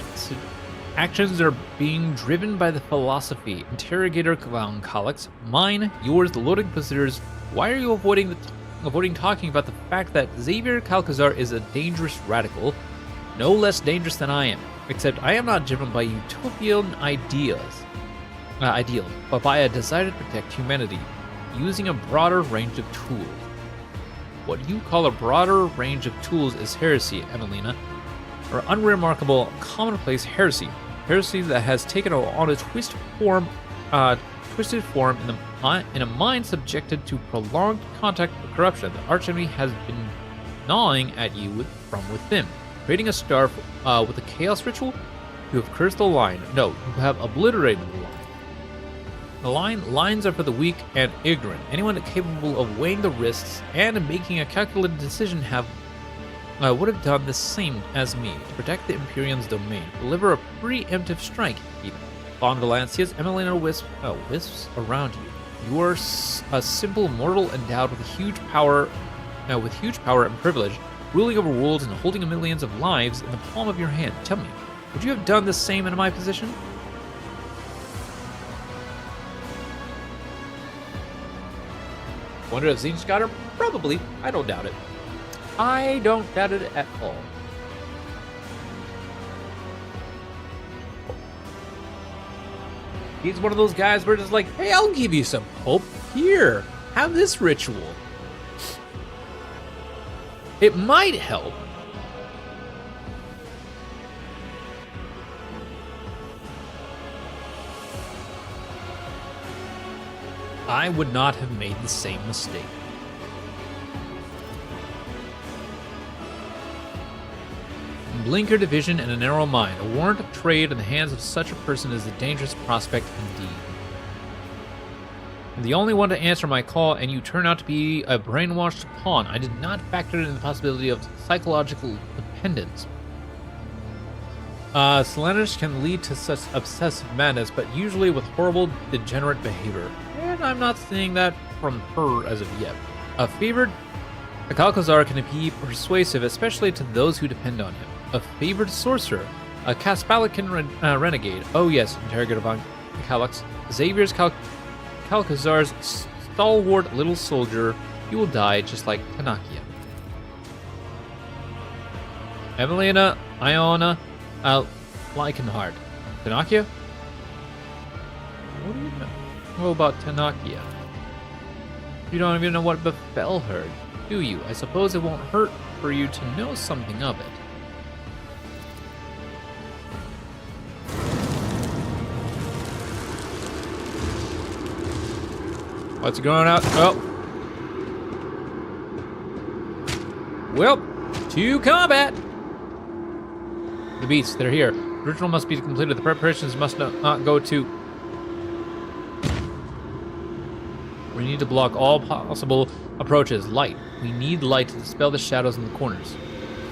actions are being driven by the philosophy. Interrogator von Calix, mine, yours, the Lord Inquisitor's. Why are you avoiding talking about the fact that Xavier Calcazar is a dangerous radical, no less dangerous than I am? Except I am not driven by utopian ideals, but by a desire to protect humanity, using a broader range of tools. What you call a broader range of tools is heresy, Emelina, or unremarkable, commonplace heresy. Heresy that has taken on a twisted form in a mind subjected to prolonged contact with corruption. The archenemy has been gnawing at you from within. Creating a star with a chaos ritual? You have cursed the line. No, you have obliterated the line. Lines are for the weak and ignorant. Anyone capable of weighing the risks and making a calculated decision would have done the same as me to protect the Imperium's domain. Deliver a preemptive strike, even. Von Valancius, Emelina wisps around you. You are a simple mortal endowed with huge power and privilege, ruling over worlds and holding millions of lives in the palm of your hand. Tell me, would you have done the same in my position? Wonder if Xenos got her? Probably. I don't doubt it. I don't doubt it at all. He's one of those guys where it's just like, hey, I'll give you some hope. Here, have this ritual. It might help. I would not have made the same mistake. Blinker division and a narrow mind. A warrant of trade in the hands of such a person is a dangerous prospect indeed. I'm the only one to answer my call, and you turn out to be a brainwashed pawn. I did not factor in the possibility of psychological dependence. Slaanesh can lead to such obsessive madness, but usually with horrible, degenerate behavior. And I'm not seeing that from her as of yet. A Calcazar can be persuasive, especially to those who depend on him. A favored sorcerer, a Caspalican renegade. Oh yes, Interrogator von Calix. Xavier's Calcazar's stalwart little soldier. You will die just like Tanakia. Emelina, Iona, Leichenhardt. Tanakia? What do you know about Tanakia? You don't even know what befell her, do you? I suppose it won't hurt for you to know something of it. What's going on? Oh. Well, to combat! The beasts, they're here. The ritual must be completed. The preparations must not go to... We need to block all possible approaches. Light. We need light to dispel the shadows in the corners.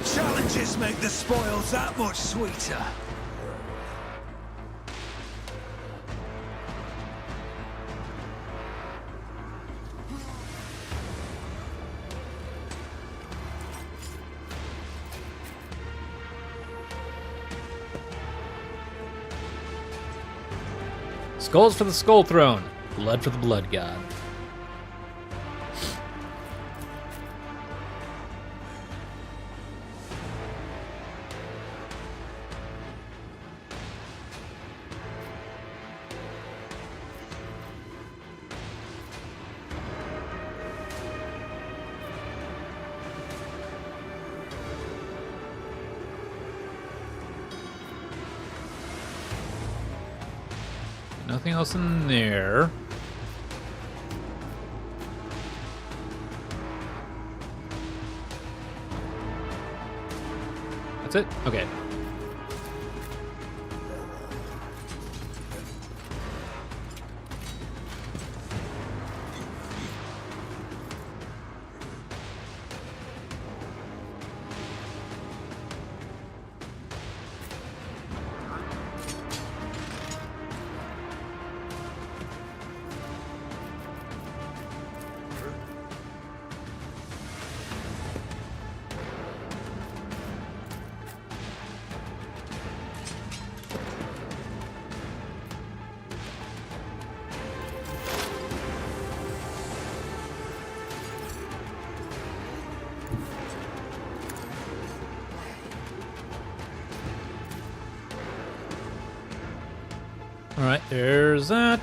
Challenges make the spoils that much sweeter. Skulls for the Skull Throne. Blood for the Blood God. Nothing else in there. That's it? Okay. All right, there's that.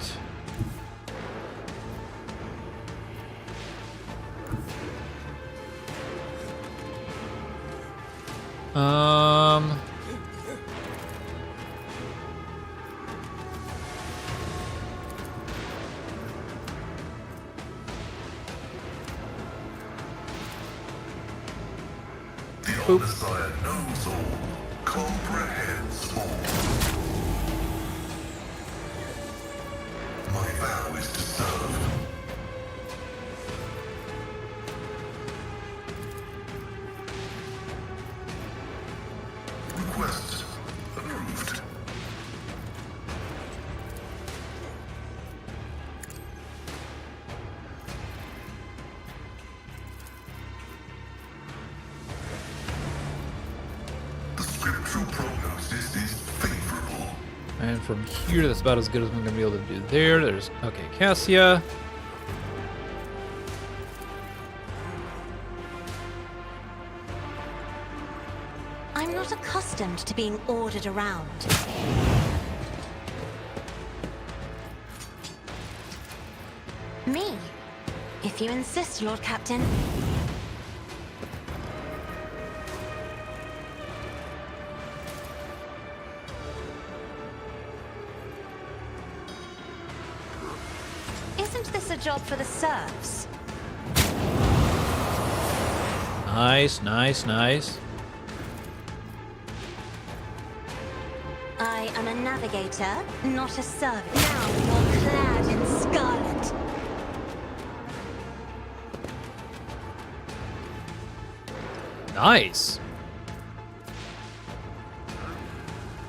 The Omnissiah knows all. Comprehends all. My vow is to serve. Request approved. The scriptural prognosis is favorable. And from here, that's about as good as I'm gonna be able to do there. There's, okay, Cassia. I'm not accustomed to being ordered around. Me, if you insist, Lord Captain. Isn't this a job for the serfs? Nice, nice, nice. I am a navigator, not a servant. Now you're clad in scarlet. Nice.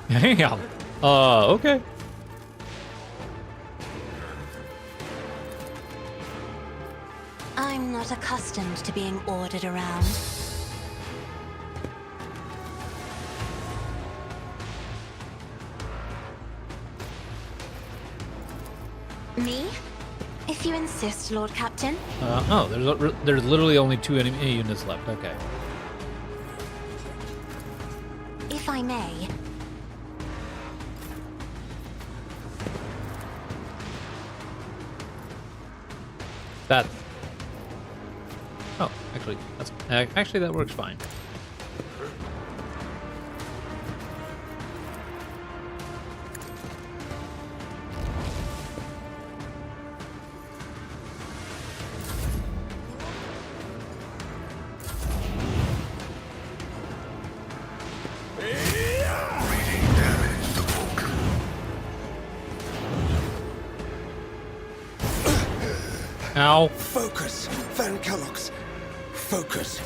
Damn. Okay. I'm not accustomed to being ordered around. Me? If you insist, Lord Captain. There's literally only 2 enemy units left. Okay. If I may. That. Oh, actually that works fine. Reading damage to Vulcan. Ow. Focus, Van Kellogg's. Focus.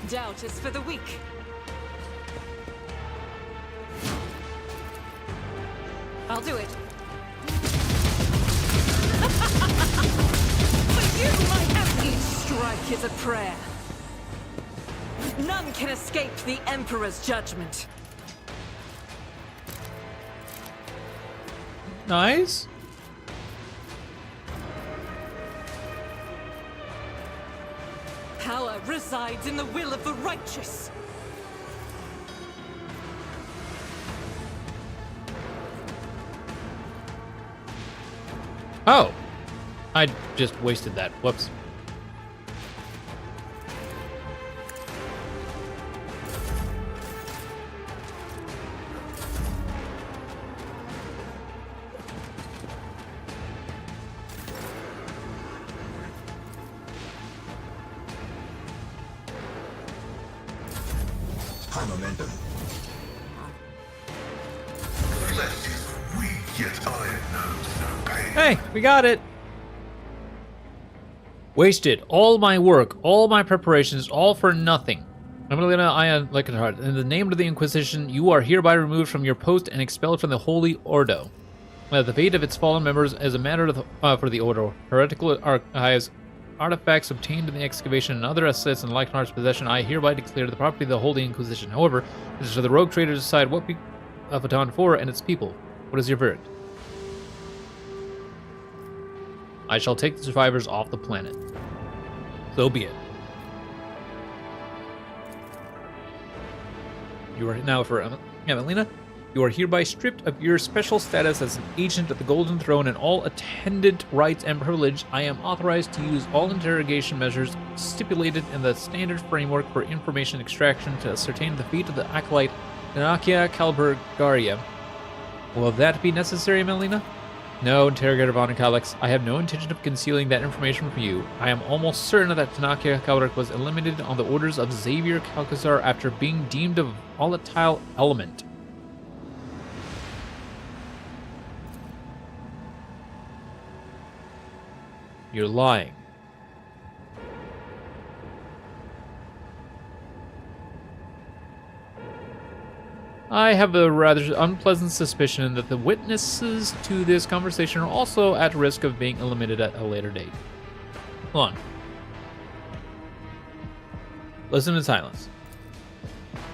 Doubt is for the weak. I'll do it. For you, my emperor! Each strike is a prayer. None can escape the Emperor's judgment. Nice. Power resides in the will of the righteous. Oh. I just wasted that. Whoops. High momentum. Flesh is weak, yet iron knows no pain. Hey, we got it. Wasted all my work, all my preparations, all for nothing. Emilina Ion Leichenhardt, in the name of the Inquisition, you are hereby removed from your post and expelled from the Holy Ordo. The fate of its fallen members is a matter for the Ordo. Heretical archives, artifacts obtained in the excavation, and other assets in Leichenhardt's possession, I hereby declare the property of the Holy Inquisition. However, it is for the rogue trader to decide what Phaton 4 and its people. What is your verdict? I shall take the survivors off the planet. So be it. You are now for Emelina. You are hereby stripped of your special status as an agent of the Golden Throne and all attendant rights and privilege. I am authorized to use all interrogation measures stipulated in the standard framework for information extraction to ascertain the fate of the acolyte Tanakia Calburgaria. Will that be necessary, Emelina? No, Interrogator Von Calix. I have no intention of concealing that information from you. I am almost certain that Tanakia Calburg was eliminated on the orders of Xavier Calcazar after being deemed a volatile element. You're lying. I have a rather unpleasant suspicion that the witnesses to this conversation are also at risk of being eliminated at a later date. Hold on. Listen in silence.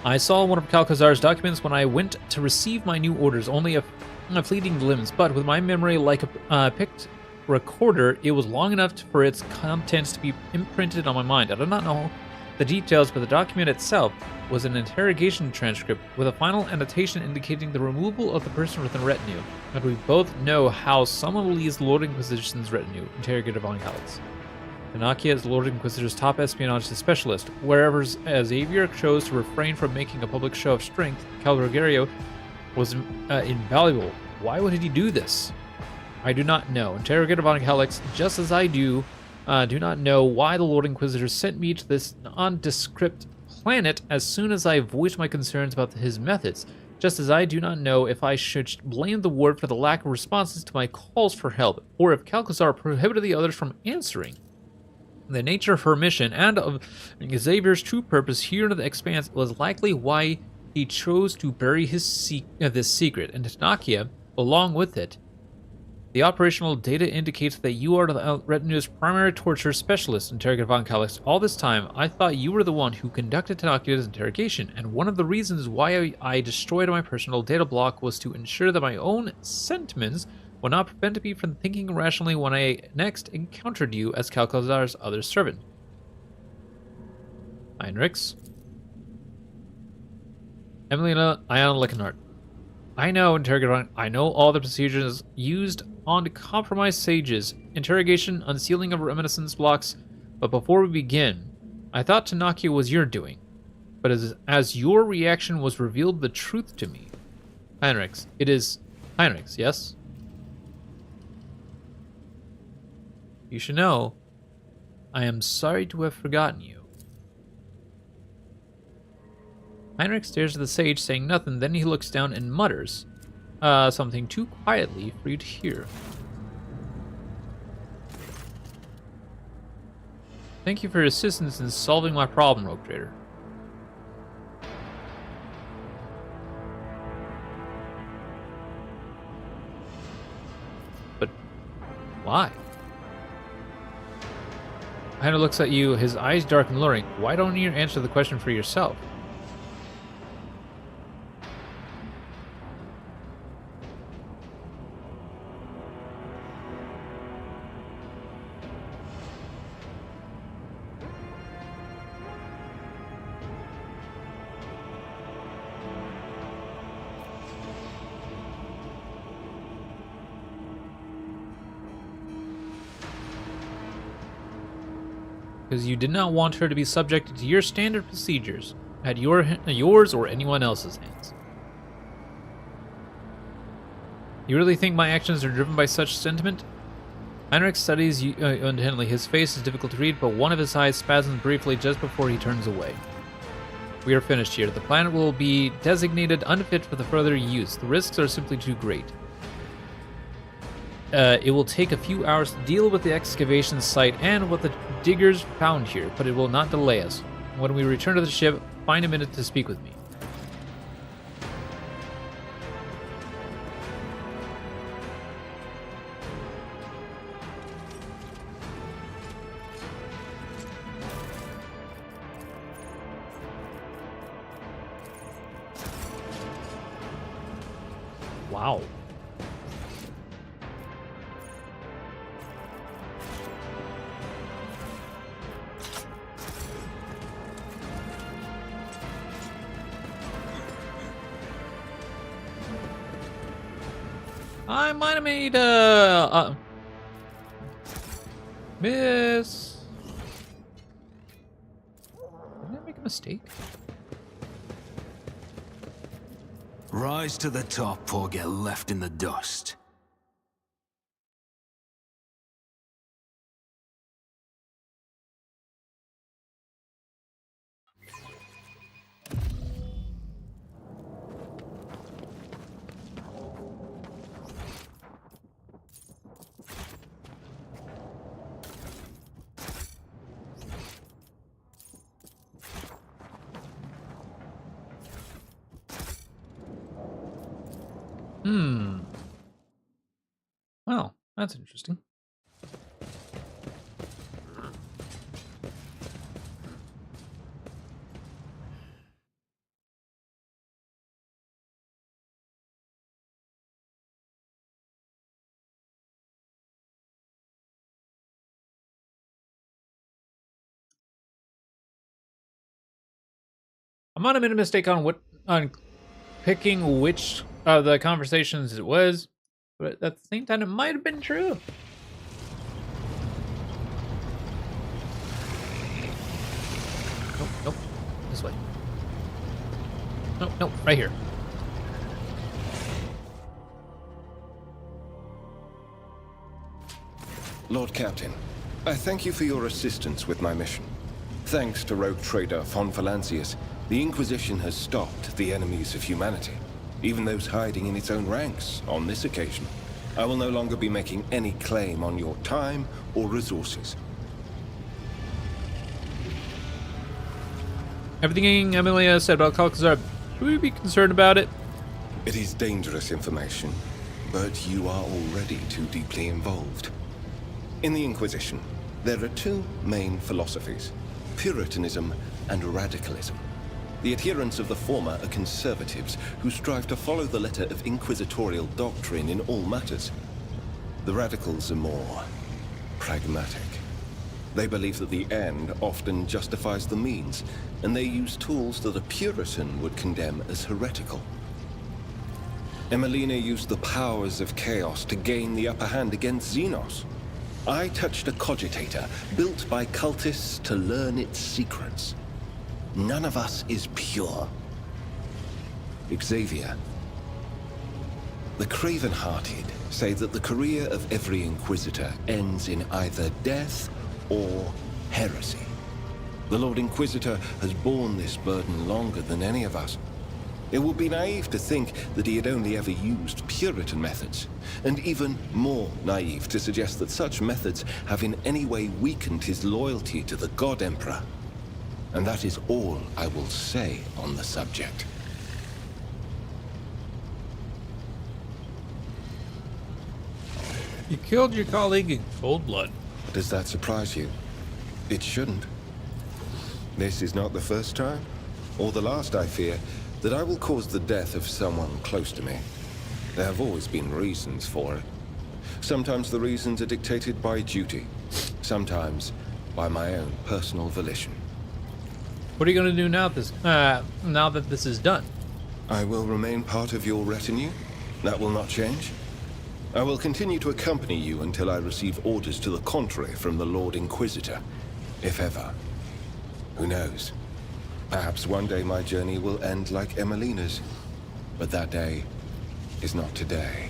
I saw one of Calcazar's documents when I went to receive my new orders, only a fleeting glimpse, but with my memory like a picked recorder, it was long enough for its contents to be imprinted on my mind. I do not know the details, but the document itself was an interrogation transcript with a final annotation indicating the removal of the person with the retinue. And we both know how someone leads the Lord Inquisition's retinue, Interrogator Von Calix. Tanakia is the Lord Inquisitor's top espionage specialist. Wherever Xavier chose to refrain from making a public show of strength, Calburgario was invaluable. Why would he do this? I do not know. Interrogator Von Calix, just as I do not know why the Lord Inquisitor sent me to this nondescript planet as soon as I voiced my concerns about his methods, just as I do not know if I should blame the Ward for the lack of responses to my calls for help, or if Calcazar prohibited the others from answering. The nature of her mission and of Xavier's true purpose here in the Expanse was likely why he chose to bury this secret, and Tanakia, along with it. The operational data indicates that you are the retinue's primary torture specialist, Interrogator Von Calix. All this time, I thought you were the one who conducted Tanakia's interrogation, and one of the reasons why I destroyed my personal data block was to ensure that my own sentiments would not prevent me from thinking rationally when I next encountered you as Calcazar's other servant. Heinrichs. Emelina Ion Leichenhardt. I know, Interrogator. I know all the procedures used on compromised sages, interrogation, unsealing of reminiscence blocks, but before we begin, I thought Tanakia was your doing. But as your reaction was revealed the truth to me. Heinrichs, it is Heinrichs, yes? You should know, I am sorry to have forgotten you. Heinrich stares at the sage, saying nothing, then he looks down and mutters something too quietly for you to hear. Thank you for your assistance in solving my problem, Rogue Trader. Why? Hunter looks at you, his eyes dark and luring. Why don't you answer the question for yourself? Because you did not want her to be subjected to your standard procedures at yours or anyone else's hands. You really think my actions are driven by such sentiment? Heinrich studies you intently. His face is difficult to read, but one of his eyes spasms briefly just before he turns away. We are finished here. The planet will be designated unfit for the further use. The risks are simply too great. It will take a few hours to deal with the excavation site and what the diggers found here, but it will not delay us. When we return to the ship, find a minute to speak with me. Wow. I might have made miss. Did I make a mistake? Rise to the top or get left in the dust. Well, that's interesting. I might have made a mistake on picking which of the conversations it was, but at the same time, it might have been true. Nope, nope. This way. Nope, nope. Right here. Lord Captain, I thank you for your assistance with my mission. Thanks to rogue trader von Valancius, the Inquisition has stopped the enemies of humanity, even those hiding in its own ranks on this occasion. I will no longer be making any claim on your time or resources. Everything Emilia said about Calcazar, should we be concerned about it? It is dangerous information, but you are already too deeply involved. In the Inquisition, there are two main philosophies: Puritanism and radicalism. The adherents of the former are conservatives who strive to follow the letter of inquisitorial doctrine in all matters. The radicals are more pragmatic. They believe that the end often justifies the means, and they use tools that a Puritan would condemn as heretical. Emelina used the powers of chaos to gain the upper hand against Xenos. I touched a cogitator built by cultists to learn its secrets. None of us is pure. Xavier. The Craven-hearted say that the career of every Inquisitor ends in either death or heresy. The Lord Inquisitor has borne this burden longer than any of us. It would be naive to think that he had only ever used Puritan methods, and even more naive to suggest that such methods have in any way weakened his loyalty to the God Emperor. And that is all I will say on the subject. You killed your colleague in cold blood. Does that surprise you? It shouldn't. This is not the first time, or the last, I fear, that I will cause the death of someone close to me. There have always been reasons for it. Sometimes the reasons are dictated by duty, sometimes by my own personal volition. What are you going to do now that this is done? I will remain part of your retinue. That will not change. I will continue to accompany you until I receive orders to the contrary from the Lord Inquisitor, if ever. Who knows? Perhaps one day my journey will end like Emelina's, but that day is not today.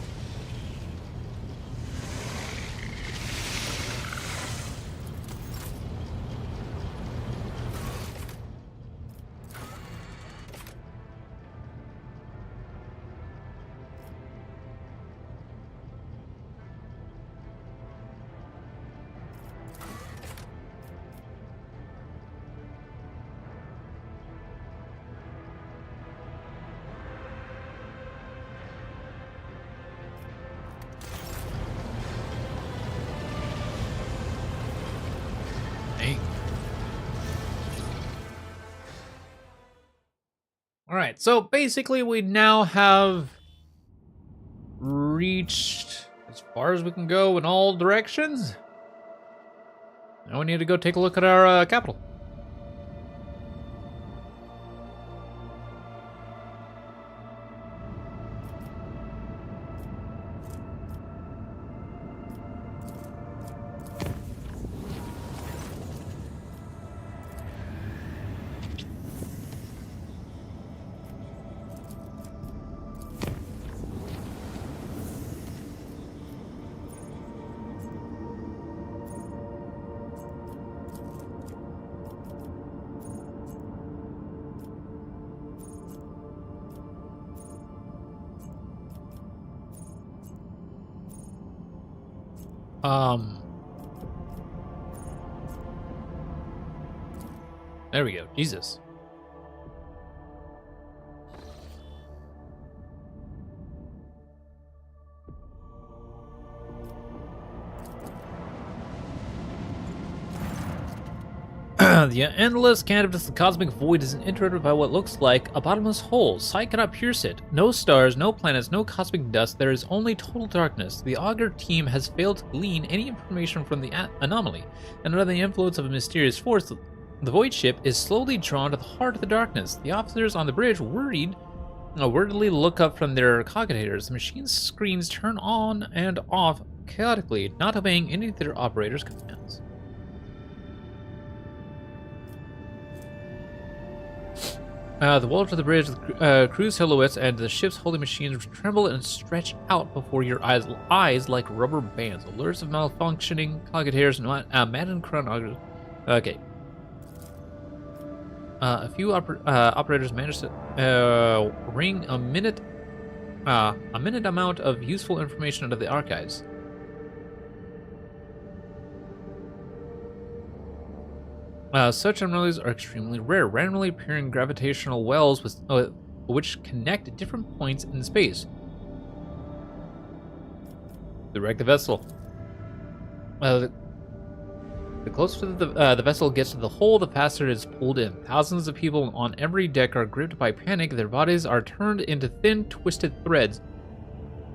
Alright, so basically we now have reached as far as we can go in all directions. Now we need to go take a look at our capital. There we go. Jesus. The endless canvas of the cosmic void is entered by what looks like a bottomless hole. Sight cannot pierce it. No stars, no planets, no cosmic dust. There is only total darkness. The Augur team has failed to glean any information from the anomaly, and under the influence of a mysterious force, the void ship is slowly drawn to the heart of the darkness. The officers on the bridge worriedly look up from their calculators. The machine's screens turn on and off chaotically, not obeying any of their operators' commands. The walls of the bridge, crew silhouettes, and the ship's holding machines tremble and stretch out before your eyes like rubber bands. Alerts of malfunctioning calculators, maddened chronographers. Okay. A few operators managed to wring a minute amount of useful information out of the archives. Such anomalies are extremely rare, randomly appearing gravitational wells which connect different points in space. Direct the vessel. The closer the vessel gets to the hole, the faster it is pulled in. Thousands of people on every deck are gripped by panic. Their bodies are turned into thin, twisted threads.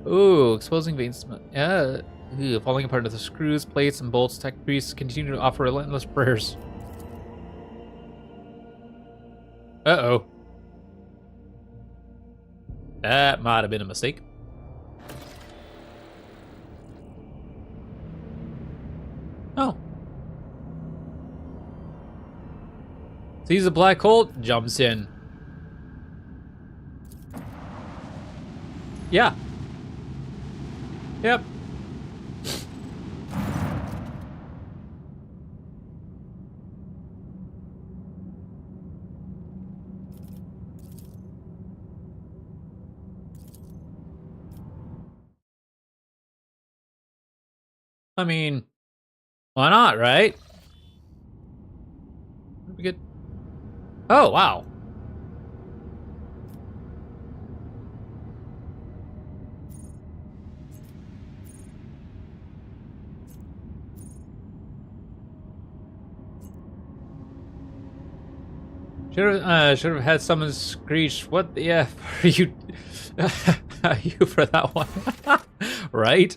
Ooh, exposing veins. Falling apart into the screws, plates, and bolts. Tech priests continue to offer relentless prayers. Uh-oh. That might have been a mistake. Oh. Sees a black hole, jumps in. Yeah. Yep. I mean, why not, right? We get. Oh, wow. Should have had someone screech, "What the F are you are you for that one?" Right?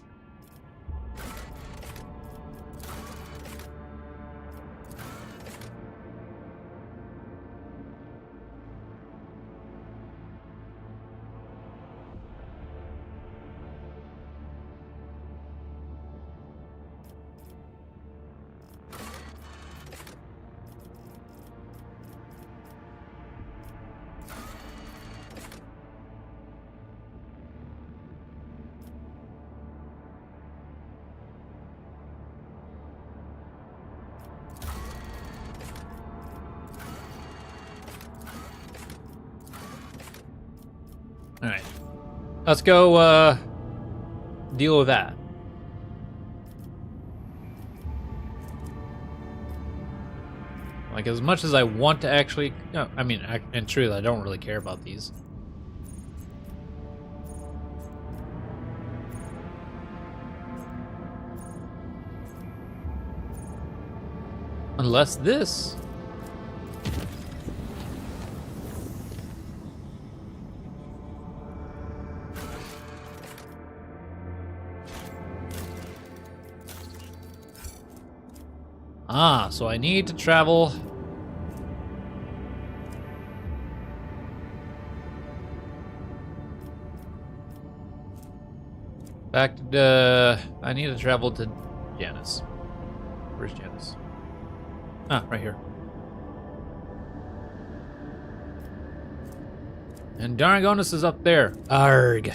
Alright. Let's go deal with that. Like, as much as I want to actually... No, I mean, in truth, I don't really care about these. Unless this... Ah, so I need to travel... back to... I need to travel to Janus. Where's Janus? Ah, right here. And Dargonus is up there. Arg.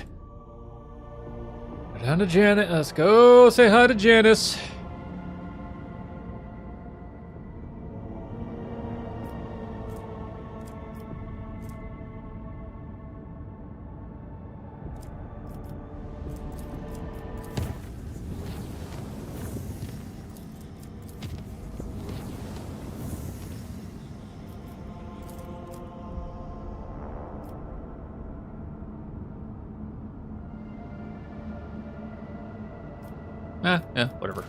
Down to Janus. Let's go say hi to Janus. Yeah, whatever.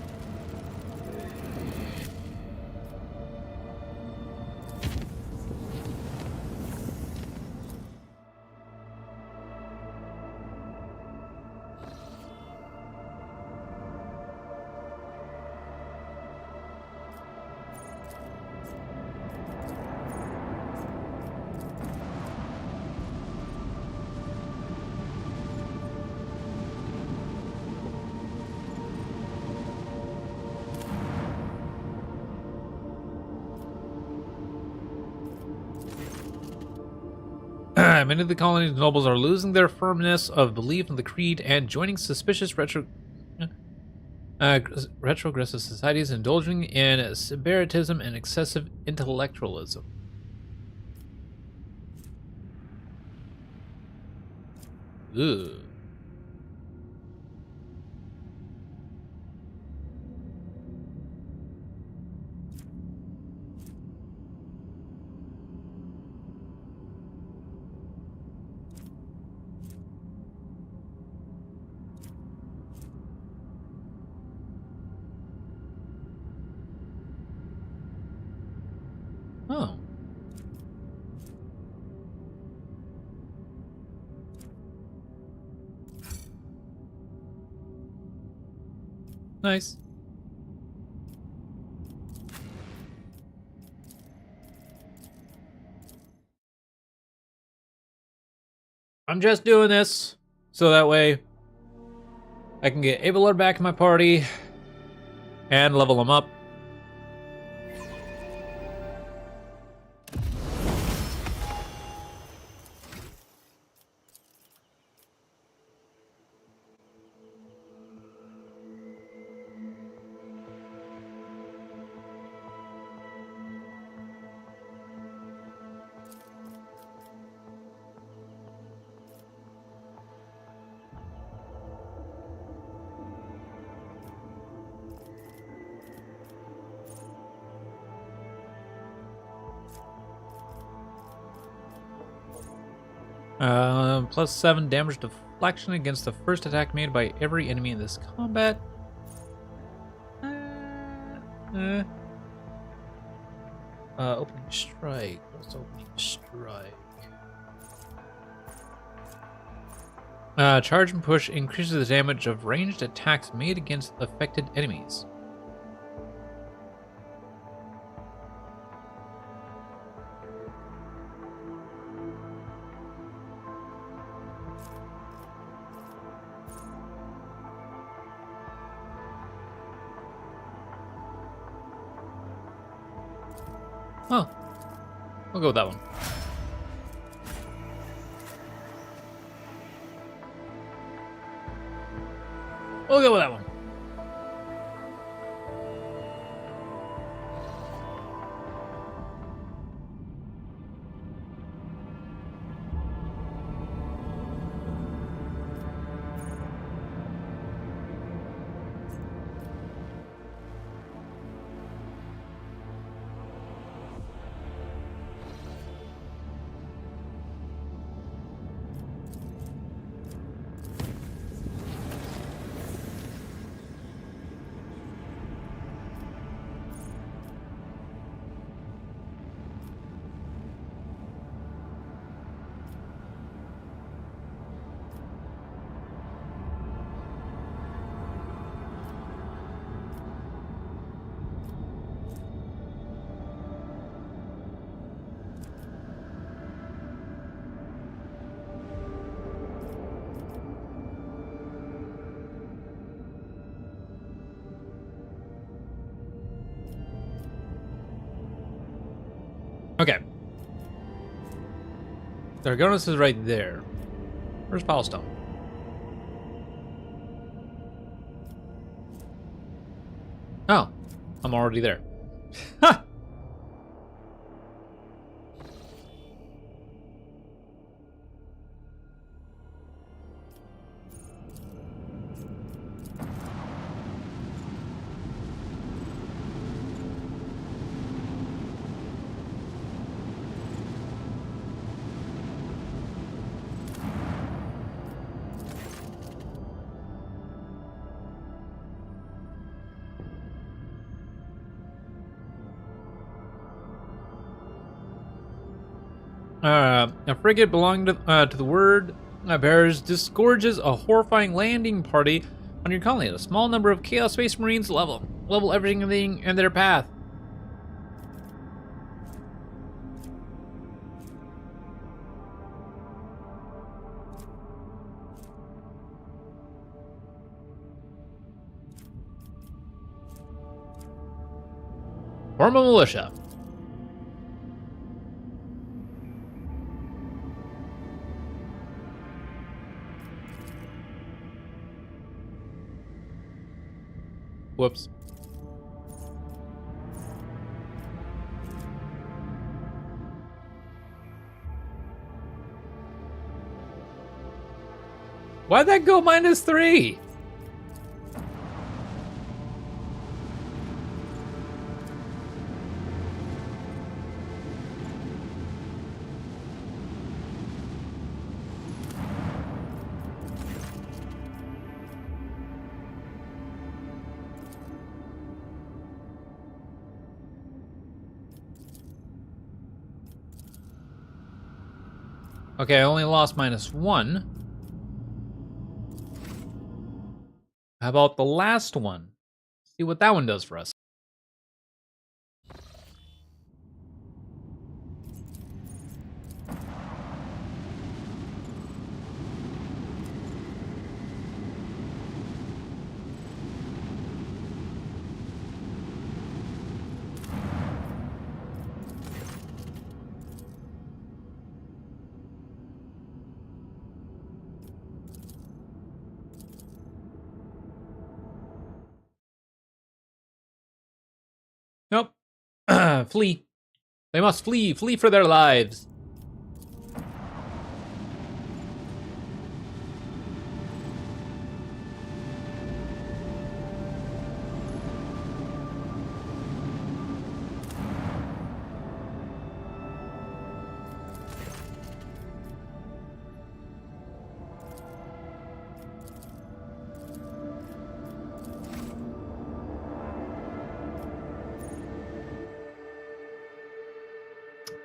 Many of the colony's nobles are losing their firmness of belief in the creed and joining suspicious retrogressive societies, indulging in sybaritism and excessive intellectualism. Ugh. Oh. Nice. I'm just doing this so that way I can get Abelard back in my party and level him up. +7 damage deflection against the first attack made by every enemy in this combat. Opening strike. What's opening strike? Charge and push increases the damage of ranged attacks made against affected enemies. Oh, we'll go with that one. We'll go with that one. Okay. Dargonis is right there. Where's Palestone? Oh, I'm already there. Ha! A frigate belonging to the Word Bearers disgorges a horrifying landing party on your colony. A small number of Chaos Space Marines level everything in their path. Form a militia. Whoops. Why'd that go -3? Okay, I only lost -1. How about the last one? See what that one does for us. Nope. Flee. They must flee. Flee for their lives.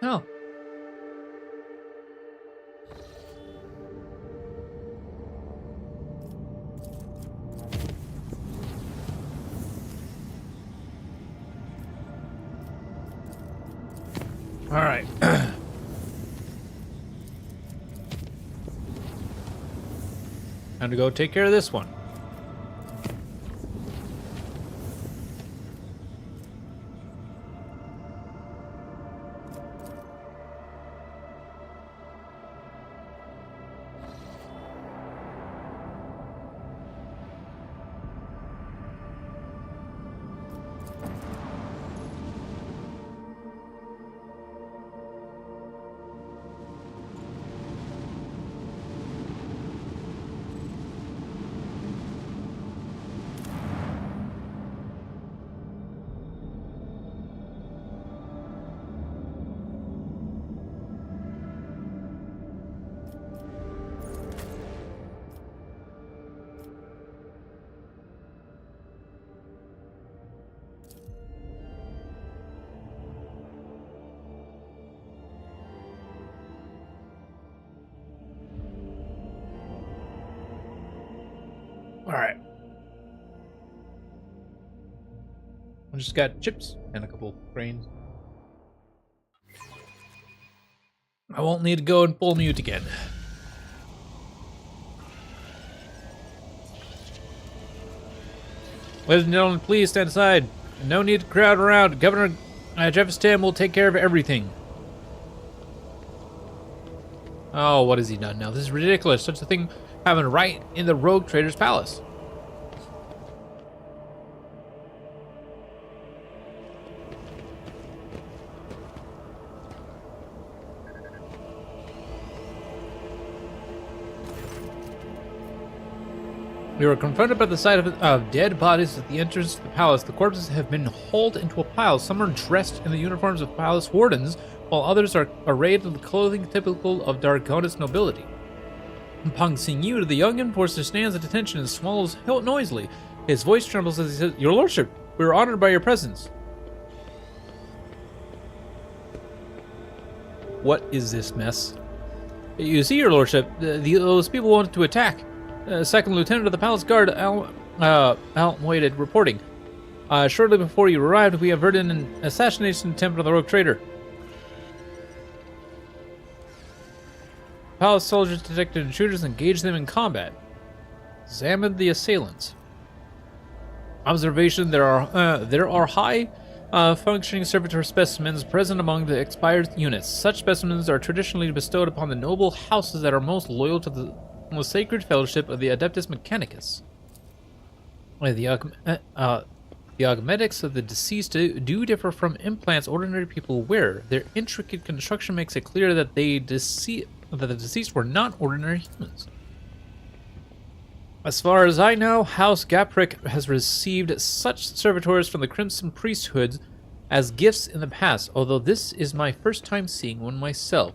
Oh. All right. Time to go take care of this one. All right. I just got chips and a couple grains. I won't need to go and full mute again. Ladies and gentlemen, please stand aside. No need to crowd around. Governor Jefferson will take care of everything. Oh, what has he done now? This is ridiculous. Such a thing happened right in the Rogue Trader's palace. We were confronted by the sight of dead bodies at the entrance to the palace. The corpses have been hauled into a pile. Some are dressed in the uniforms of palace wardens, while others are arrayed in the clothing typical of Dargonis nobility. Upon seeing you, the young enforcer stands at attention and swallows noisily. His voice trembles as he says, "Your lordship, we are honored by your presence." What is this mess? You see, your lordship, those people wanted to attack. Second Lieutenant of the Palace Guard, Al waited, reporting. Shortly before you arrived, we averted an assassination attempt on the Rogue Trader. Palace soldiers detected intruders and engaged them in combat. Examined the assailants. Observation: there are high functioning servitor specimens present among the expired units. Such specimens are traditionally bestowed upon the noble houses that are most loyal to the sacred fellowship of the Adeptus Mechanicus. The augmetics of the deceased do differ from implants ordinary people wear. Their intricate construction makes it clear that the deceased were not ordinary humans. As far as I know, House Gaprick has received such servitors from the Crimson Priesthoods as gifts in the past, although this is my first time seeing one myself.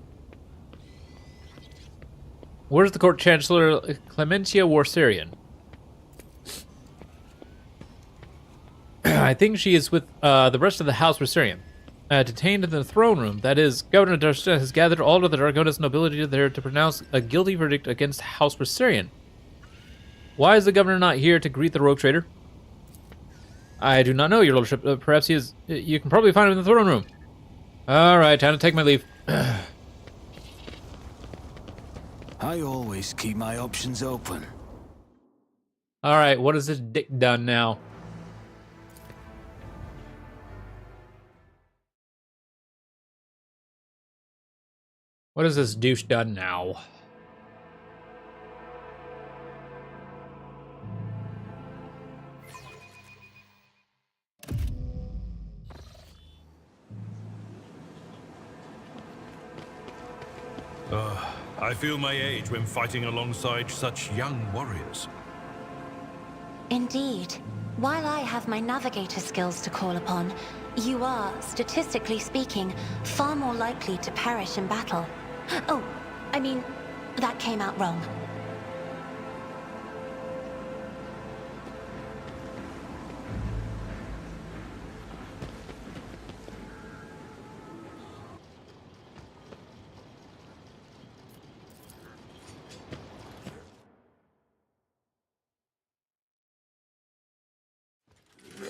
Where's the Court Chancellor Clementia Warsarian? I think she is with the rest of the House Warsarian. Detained in the throne room, that is, Governor Darsta has gathered all of the Dargonis nobility there to pronounce a guilty verdict against House Warsarian. Why is the governor not here to greet the Rogue Trader? I do not know, your lordship. Perhaps he is... You can probably find him in the throne room. Alright, time to take my leave. I always keep my options open. Alright, what has this dick done now? What has this douche done now? I feel my age when fighting alongside such young warriors. Indeed. While I have my navigator skills to call upon, you are, statistically speaking, far more likely to perish in battle. Oh, I mean, that came out wrong.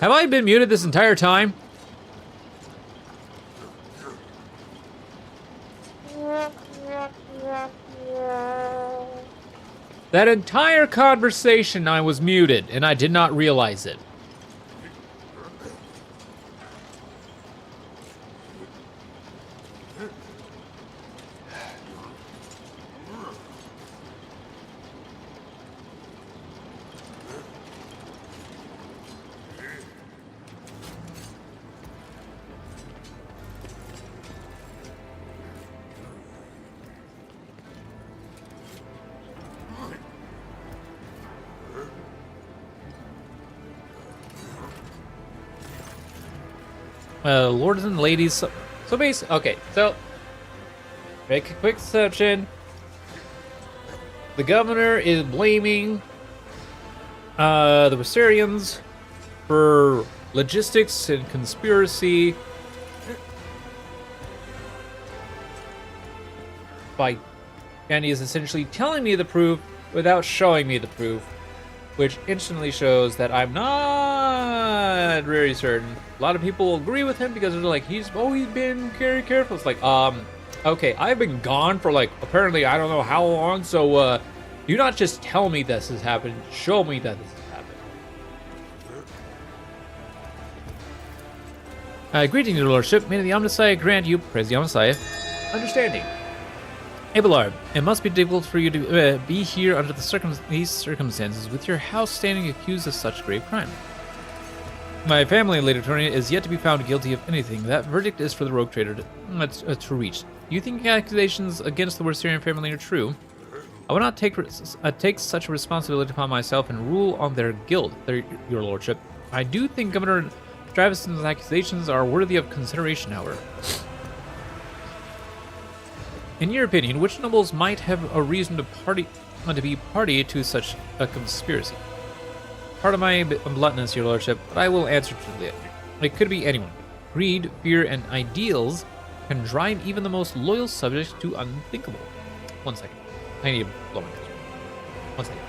Have I been muted this entire time? That entire conversation I was muted, and I did not realize it. Lords and ladies, so basically, okay, so make a quick exception. The governor is blaming the Viserions for logistics and conspiracy and he is essentially telling me the proof without showing me the proof, which instantly shows that I'm not very certain. A lot of people agree with him because they're like, he's always been very careful. It's like, okay, I've been gone for like, apparently I don't know how long, so do not just tell me this has happened, show me that this has happened. Greetings, your lordship. May the Omnissiah grant you, praise the Omnissiah, understanding. Abelard, it must be difficult for you to be here under these circumstances with your house standing accused of such grave crime. My family, Lady Toria, is yet to be found guilty of anything. That verdict is for the rogue trader to reach. Do you think accusations against the Viserion family are true? I will not take such a responsibility upon myself and rule on their guilt, your lordship. I do think Governor Travison's accusations are worthy of consideration, however. In your opinion, which nobles might have a reason to be party to such a conspiracy? Pardon my bluntness, your lordship, but I will answer truthfully. It could be anyone. Greed, fear, and ideals can drive even the most loyal subjects to unthinkable. 1 second. I need to blow my nose. 1 second.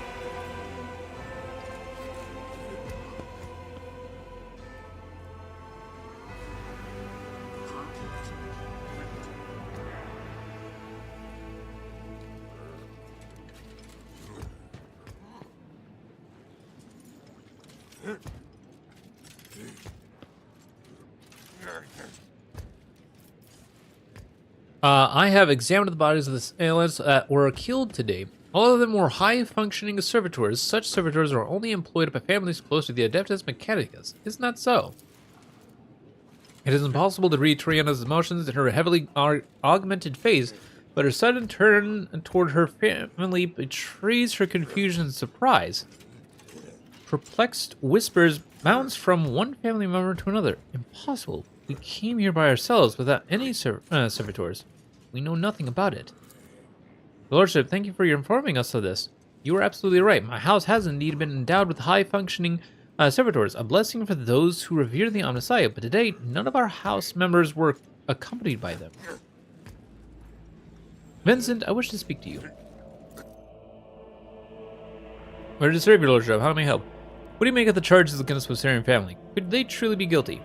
I have examined the bodies of the assailants that were killed today. All of them were high-functioning servitors. Such servitors are only employed by families close to the Adeptus Mechanicus. Isn't that so? It is impossible to read Triana's emotions in her heavily augmented face, but her sudden turn toward her family betrays her confusion and surprise. Perplexed whispers bounce from one family member to another. Impossible. We came here by ourselves without any servitors. We know nothing about it. Lordship, thank you for informing us of this. You are absolutely right. My house has indeed been endowed with high-functioning servitors, a blessing for those who revere the Omnissiah, but today none of our house members were accompanied by them. Vincent, I wish to speak to you. Where to serve your lordship? How may I help? What do you make of the charges against the Viserion family? Could they truly be guilty?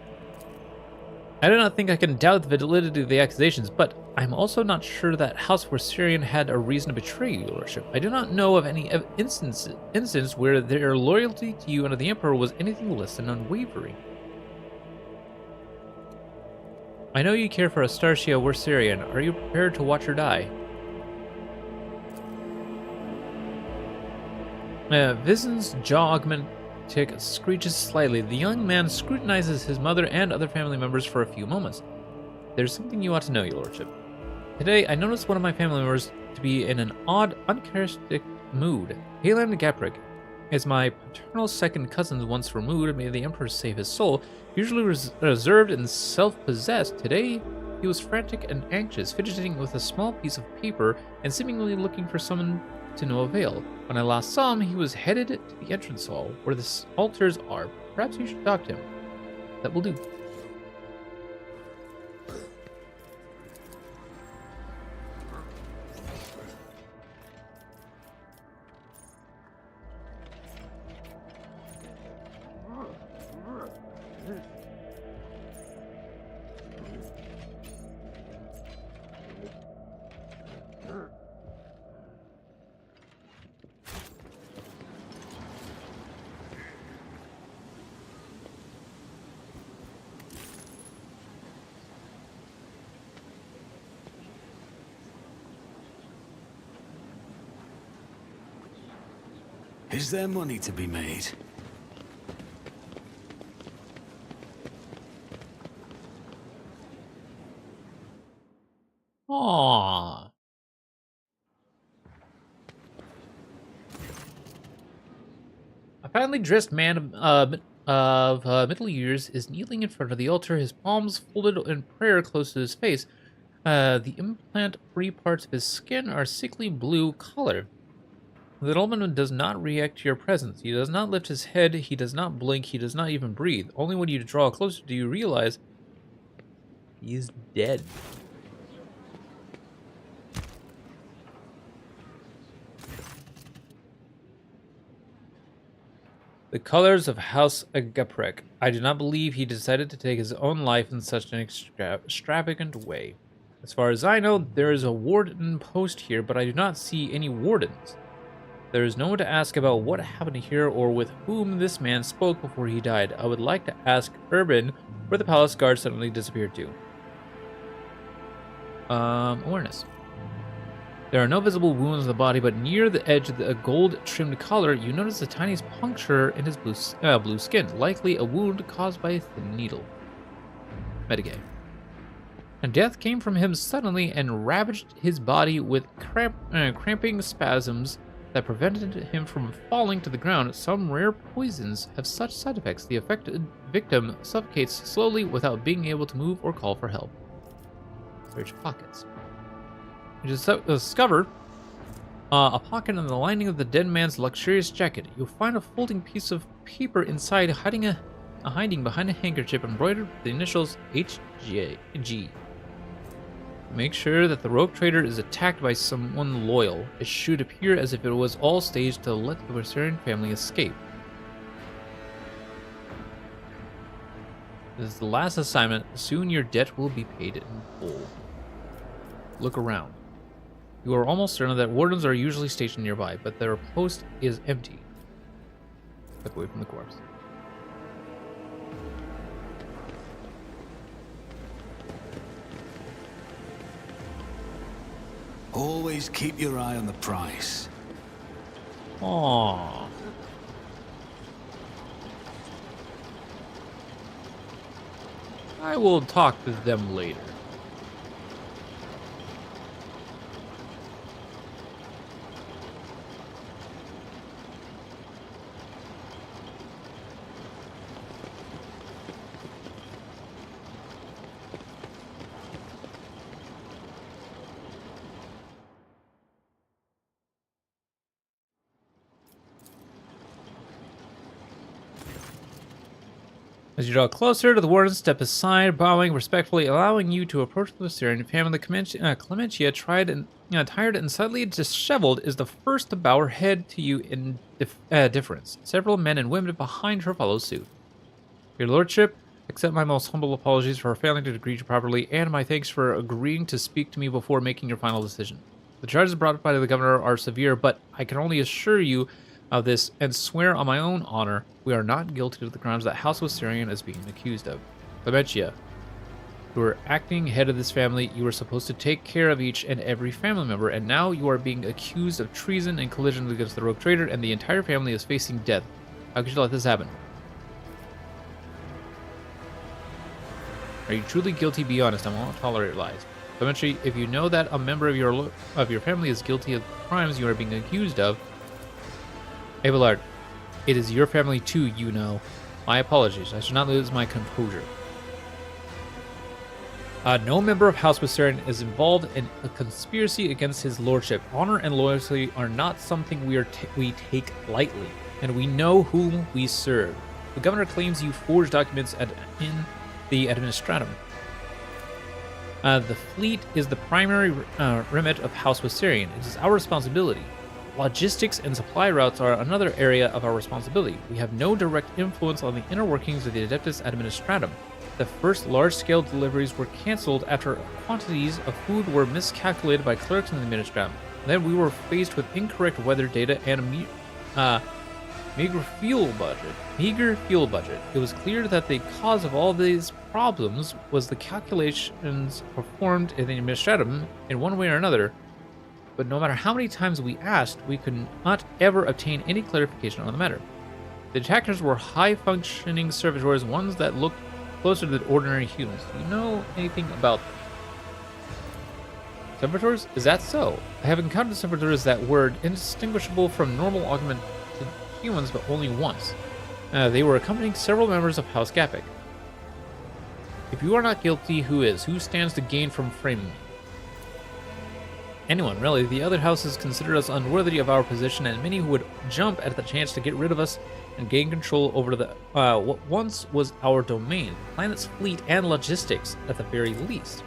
I do not think I can doubt the validity of the accusations, but I'm also not sure that House Viserion had a reason to betray you, your lordship. I do not know of any instance where their loyalty to you and to the Emperor was anything less than unwavering. I know you care for Astartia Viserion. Are you prepared to watch her die? Vision's jaw augmentic screeches slightly. The young man scrutinizes his mother and other family members for a few moments. There's something you ought to know, your lordship. Today, I noticed one of my family members to be in an odd, uncharacteristic mood. Halen Gaprick is my paternal second cousin once removed, may the Emperor save his soul, usually reserved and self-possessed. Today, he was frantic and anxious, fidgeting with a small piece of paper and seemingly looking for someone to no avail. When I last saw him, he was headed to the entrance hall, where the altars are. Perhaps you should talk to him. That will do. Is there money to be made? Aww. A finely dressed man of middle years is kneeling in front of the altar, his palms folded in prayer close to his face. The implant-free parts of his skin are sickly blue color. The nobleman does not react to your presence. He does not lift his head, he does not blink, he does not even breathe. Only when you draw closer do you realize he is dead. The colors of House Agaprek. I do not believe he decided to take his own life in such an extravagant way. As far as I know, there is a warden post here, but I do not see any wardens. There is no one to ask about what happened here or with whom this man spoke before he died. I would like to ask Urban where the palace guard suddenly disappeared to. Awareness. There are no visible wounds on the body, but near the edge of the gold-trimmed collar, you notice the tiniest puncture in his blue skin, likely a wound caused by a thin needle. Metagame. And death came from him suddenly and ravaged his body with cramping spasms that prevented him from falling to the ground. Some rare poisons have such side effects. The affected victim suffocates slowly without being able to move or call for help. Search pockets. You discover a pocket in the lining of the dead man's luxurious jacket. You'll find a folding piece of paper inside, hiding behind a handkerchief embroidered with the initials HG. Make sure that the rogue trader is attacked by someone loyal. It should appear as if it was all staged to let the Viserion family escape. This is the last assignment. Soon your debt will be paid in full. Look around. You are almost certain that wardens are usually stationed nearby, but their post is empty. Step away from the corpse. Always keep your eye on the price. Aww. I will talk to them later. As you draw closer to the warden, step aside, bowing respectfully, allowing you to approach the Viserion family. Clementia, tired and slightly disheveled, is the first to bow her head to you in deference. Several men and women behind her follow suit. Your lordship, accept my most humble apologies for failing to greet you properly, and my thanks for agreeing to speak to me before making your final decision. The charges brought by the governor are severe, but I can only assure you of this and swear on my own honor we are not guilty of the crimes that House Viserion is being accused of. Clementia, you were acting head of this family. You were supposed to take care of each and every family member, and now you are being accused of treason and collision against the rogue trader, and the entire family is facing death. How could you let this happen? Are you truly guilty? Be honest. I won't tolerate lies. Clementia, if you know that a member of your family is guilty of crimes you are being accused of, Abelard, it is your family too, you know. My apologies. I should not lose my composure. No member of House Viserion is involved in a conspiracy against his lordship. Honor and loyalty are not something we take lightly, and we know whom we serve. The governor claims you forged documents in the Administratum. The fleet is the primary remit of House Viserion. It is our responsibility. Logistics and supply routes are another area of our responsibility. We have no direct influence on the inner workings of the Adeptus Administratum. The first large-scale deliveries were cancelled after quantities of food were miscalculated by clerks in the Administratum. Then we were faced with incorrect weather data and a meager fuel budget. It was clear that the cause of all these problems was the calculations performed in the Administratum in one way or another. but no matter how many times we asked, we could not ever obtain any clarification on the matter. The attackers were high-functioning servitors, ones that looked closer to ordinary humans. Do you know anything about them? Servitors? Is that so? I have encountered servitors that were indistinguishable from normal augmented humans, but only once. They were accompanying several members of House Gapik. If you are not guilty, who is? Who stands to gain from framing me? Anyone, really. The other houses considered us unworthy of our position, and many would jump at the chance to get rid of us and gain control over the what once was our domain, the planet's fleet and logistics, at the very least.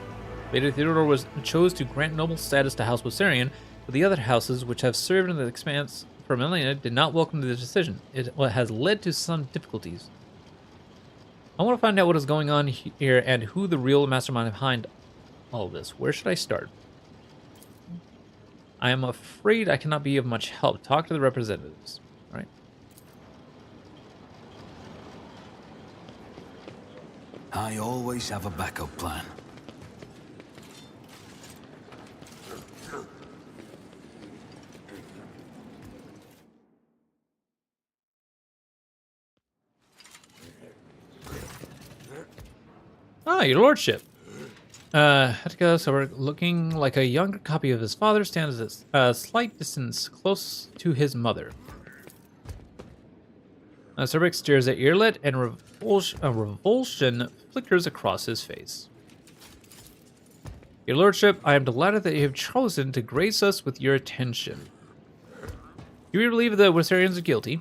Lady Theodore chose to grant noble status to House Viserion, but the other houses, which have served in the expanse for millennia, did not welcome the decision. It has led to some difficulties. I want to find out what is going on here and who the real mastermind behind all of this. Where should I start? I am afraid I cannot be of much help. Talk to the representatives. All right. I always have a backup plan. Ah, your lordship. Hetika, so we're looking like a younger copy of his father, stands at a slight distance close to his mother. Surbek stares at Earlet, and revulsion flickers across his face. Your lordship, I am delighted that you have chosen to grace us with your attention. Do you believe the Viserions are guilty?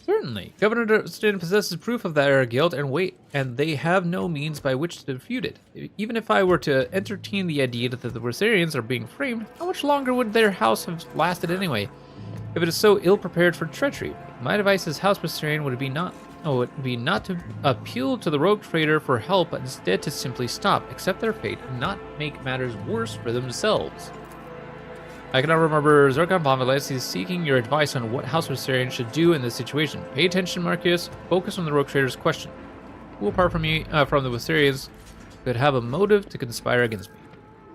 Certainly. Governor Durston possesses proof of their guilt, and they have no means by which to refute it. Even if I were to entertain the idea that the Viserions are being framed, how much longer would their house have lasted anyway? If it is so ill-prepared for treachery, my advice as House Viserion would be not to appeal to the rogue trader for help, but instead to simply stop, accept their fate, and not make matters worse for themselves. I cannot remember Zircon Bonvalis is seeking your advice on what House Viserion should do in this situation. Pay attention, Marcus. Focus on the rogue trader's question. Who, apart from me, from the Viserions, could have a motive to conspire against me?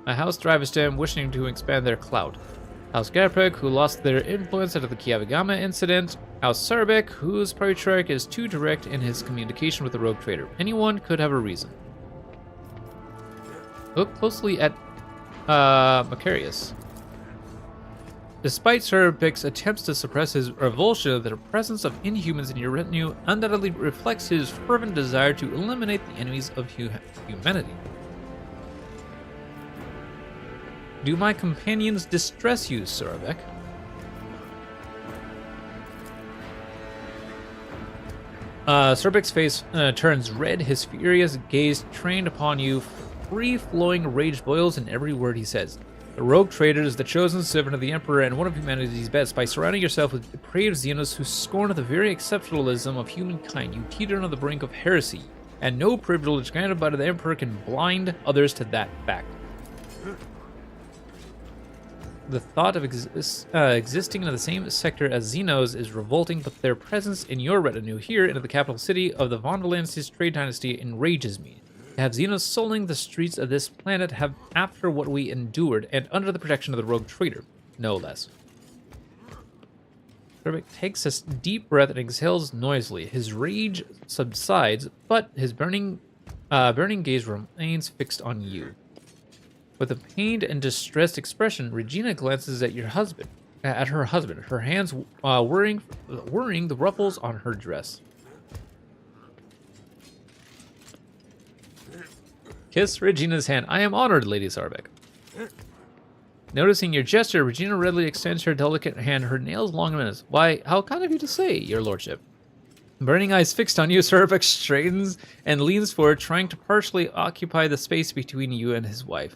A House Drivestem wishing to expand their clout. House Gapik, who lost their influence after the Kiavigama incident. House Sarbek, whose patriarch is too direct in his communication with the rogue trader. Anyone could have a reason. Look closely at Macarius. Despite Sir Bix's attempts to suppress his revulsion, the presence of inhumans in your retinue undoubtedly reflects his fervent desire to eliminate the enemies of humanity. Do my companions distress you, Sarbek? Sarbek's face turns red, his furious gaze trained upon you. Free-flowing rage boils in every word he says. The rogue trader is the chosen servant of the Emperor and one of humanity's best. By surrounding yourself with depraved Xenos who scorn the very exceptionalism of humankind, you teeter on the brink of heresy, and no privilege granted by the Emperor can blind others to that fact. The thought of existing in the same sector as Xenos is revolting, but their presence in your retinue here in the capital city of the Von Valensis trade dynasty enrages me. To have Xenos soling the streets of this planet after what we endured, and under the protection of the rogue trader, no less. Sarbek takes a deep breath and exhales noisily. His rage subsides, but his burning gaze remains fixed on you. With a pained and distressed expression, Regina glances at her husband, her hands worrying the ruffles on her dress. Kiss Regina's hand. I am honored, Lady Sarbek. Noticing your gesture, Regina readily extends her delicate hand, her nails long and minutes. Why, how kind of you to say, your lordship. Burning eyes fixed on you, Sarbek straightens and leans forward, trying to partially occupy the space between you and his wife.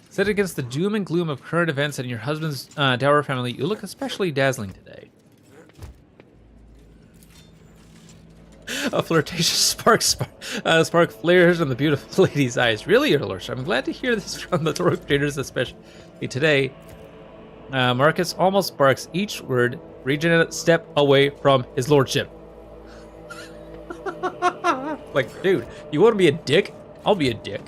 Set against the doom and gloom of current events and your husband's dour family, you look especially dazzling today. A flirtatious spark flares in the beautiful lady's eyes. Really, your lordship? I'm glad to hear this from the rogue traders, especially today. Marcus almost barks each word. Regina, step away from his lordship. Like, dude, you want to be a dick? I'll be a dick.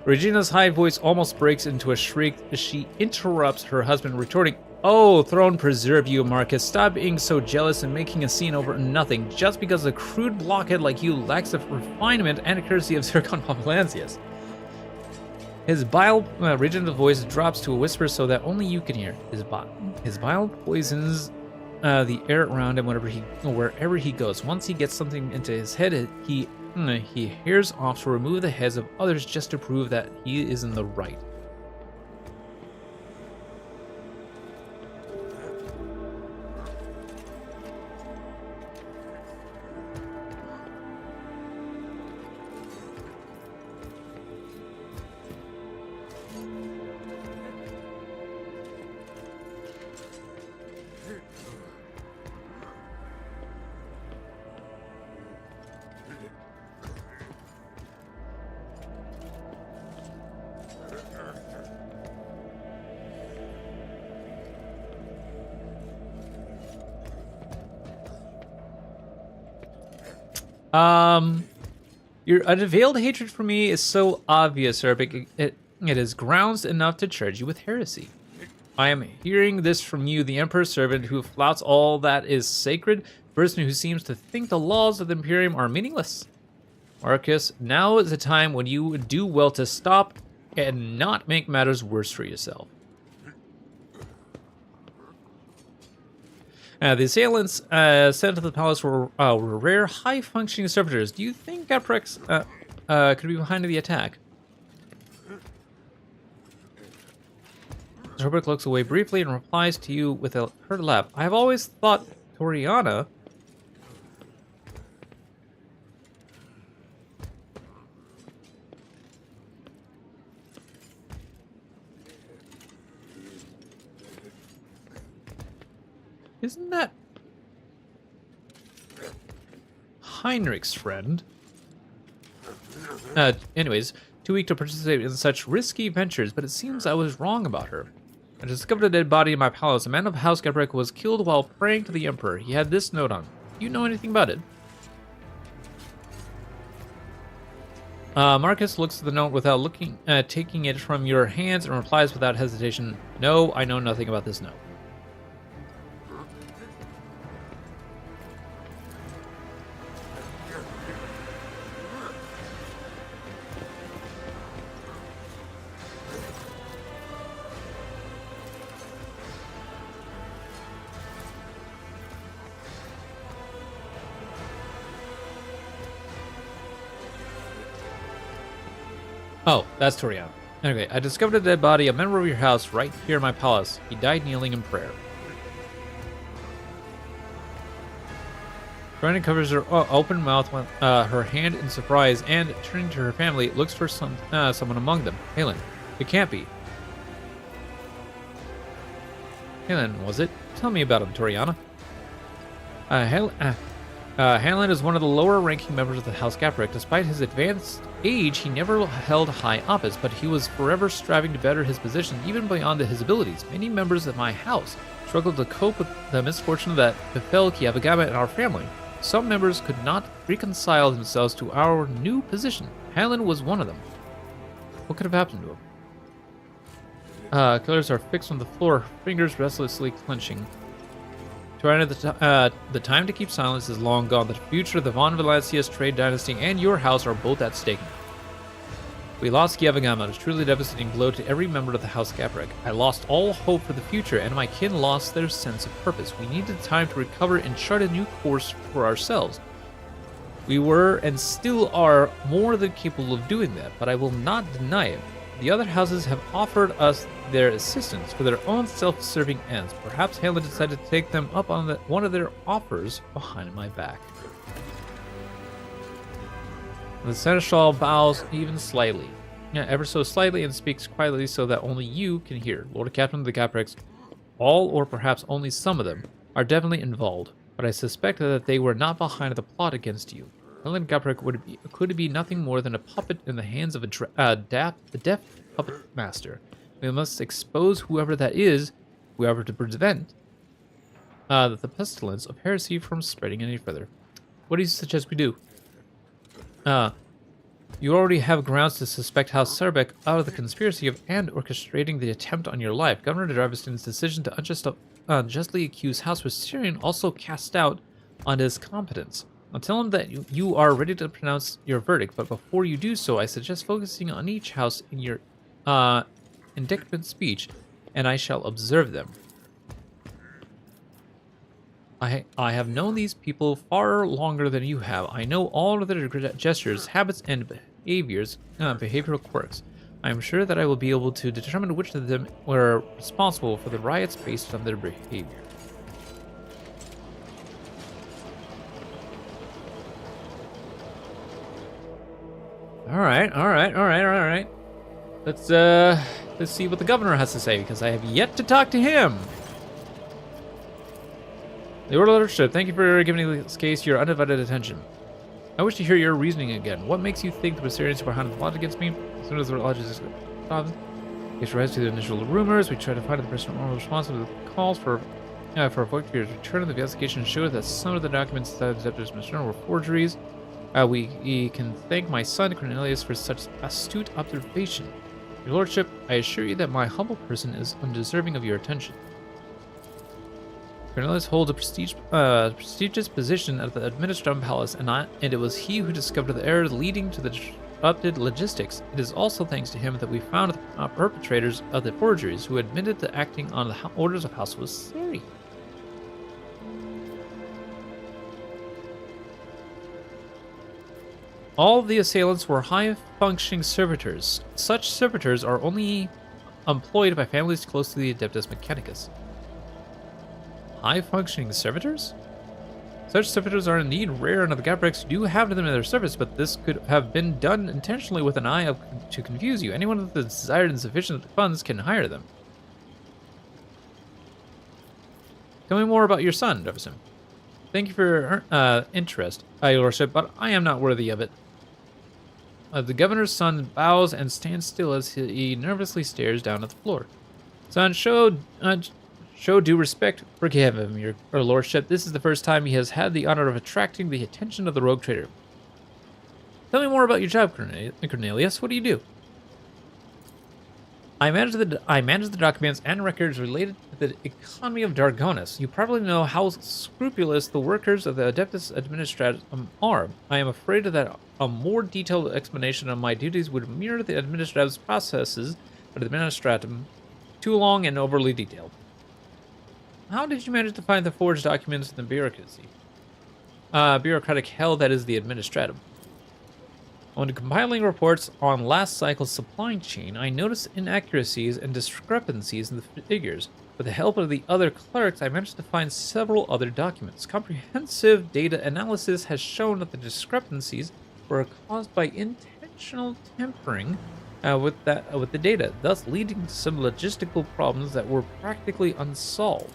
Regina's high voice almost breaks into a shriek as she interrupts her husband, retorting, "Oh, throne preserve you, Marcus. Stop being so jealous and making a scene over nothing just because a crude blockhead like you lacks the refinement and courtesy of Zircon Papalantius." His Regina's voice drops to a whisper so that only you can hear. His bile poisons the air around him wherever he goes. Once he gets something into his head, he hears off to remove the heads of others just to prove that he is in the right. Your unveiled hatred for me is so obvious, Urbic. It is grounds enough to charge you with heresy. I am hearing this from you, the Emperor's servant, who flouts all that is sacred, person who seems to think the laws of the Imperium are meaningless. Marcus, now is the time when you would do well to stop and not make matters worse for yourself. The assailants sent to the palace were rare, high-functioning servitors. Do you think Caprex could be behind the attack? Herbert looks away briefly and replies to you with a hurt laugh. I have always thought Toriana... Isn't that Heinrich's friend? Anyways, too weak to participate in such risky ventures, but it seems I was wrong about her. I discovered a dead body in my palace. A man of House Gabrek was killed while praying to the Emperor. He had this note on. Do you know anything about it? Marcus looks at the note without taking it from your hands and replies without hesitation, "No, I know nothing about this note." Oh, that's Toriana. Anyway, I discovered a dead body, a member of your house, right here in my palace. He died kneeling in prayer. Toriana covers her open mouth, her hand in surprise, and turning to her family, looks for someone among them. Halen. It can't be. Halen, was it? Tell me about him, Toriana. Hanlon is one of the lower-ranking members of the House Gaprek. Despite his advanced age, he never held high office, but he was forever striving to better his position, even beyond his abilities. Many members of my house struggled to cope with the misfortune that befell Kiavagama and our family. Some members could not reconcile themselves to our new position. Hanlon was one of them. What could have happened to him? Killers are fixed on the floor, fingers restlessly clenching. Toriana, the time to keep silence is long gone. The future of the Von Valancius trade dynasty and your house are both at stake. We lost Kiavagama. It was a truly devastating blow to every member of the House Gaprek. I lost all hope for the future, and my kin lost their sense of purpose. We needed time to recover and chart a new course for ourselves. We were, and still are, more than capable of doing that, but I will not deny it. The other houses have offered us their assistance for their own self-serving ends. Perhaps Hanlon decided to take them up on one of their offers behind my back. The Seneschal bows even slightly. Ever so slightly, and speaks quietly so that only you can hear. Lord Captain of the Gapreks, all or perhaps only some of them, are definitely involved, but I suspect that they were not behind the plot against you. Helen Gaprek could be nothing more than a puppet in the hands of a deaf puppet master. We must expose whoever that is, whoever to prevent the pestilence of heresy from spreading any further. What do you suggest we do? You already have grounds to suspect House Sarbeck out of the conspiracy of and orchestrating the attempt on your life. Governor Darviston's decision to unjustly accuse House Viserion also cast doubt on his competence. I'll tell him that you are ready to pronounce your verdict, but before you do so, I suggest focusing on each house in your indictment speech, and I shall observe them. I have known these people far longer than you have. I know all of their gestures, habits, and behavioral quirks. I am sure that I will be able to determine which of them were responsible for the riots based on their behavior. All right. Let's see what the governor has to say, because I have yet to talk to him. The Order Leadership, thank you for giving this case your undivided attention. I wish to hear your reasoning again. What makes you think the Viserions were behind the plot against me? As soon as the lodge is case rise to the initial rumors, we try to find the person responsible for the calls for Voigtvir's return. The investigation showed that some of the documents that the Adeptus Missioner were forgeries. We can thank my son Cornelius for such astute observation. Your Lordship, I assure you that my humble person is undeserving of your attention. Cornelius holds a prestigious position at the Administratum Palace, and it was he who discovered the errors leading to the disrupted logistics. It is also thanks to him that we found the perpetrators of the forgeries, who admitted to acting on the orders of House Viserion. All of the assailants were high-functioning servitors. Such servitors are only employed by families close to the Adeptus Mechanicus. High-functioning servitors? Such servitors are indeed rare, and the Gabreks do have them in their service, but this could have been done intentionally with an eye to confuse you. Anyone with the desired and sufficient funds can hire them. Tell me more about your son, Jefferson. Thank you for your interest, Your Lordship, but I am not worthy of it. The governor's son bows and stands still as he nervously stares down at the floor. Son, show due respect. Forgive him, your Lordship. This is the first time he has had the honor of attracting the attention of the rogue trader. Tell me more about your job, Cornelius. What do you do? I manage the documents and records related to the economy of Dargonus. You probably know how scrupulous the workers of the Adeptus Administratum are. I am afraid that a more detailed explanation of my duties would mirror the administrative processes of the Administratum, too long and overly detailed. How did you manage to find the forged documents in the bureaucratic hell that is the Administratum? When compiling reports on last cycle's supply chain, I noticed inaccuracies and discrepancies in the figures. With the help of the other clerics, I managed to find several other documents. Comprehensive data analysis has shown that the discrepancies were caused by intentional tampering with the data, thus leading to some logistical problems that were practically unsolved.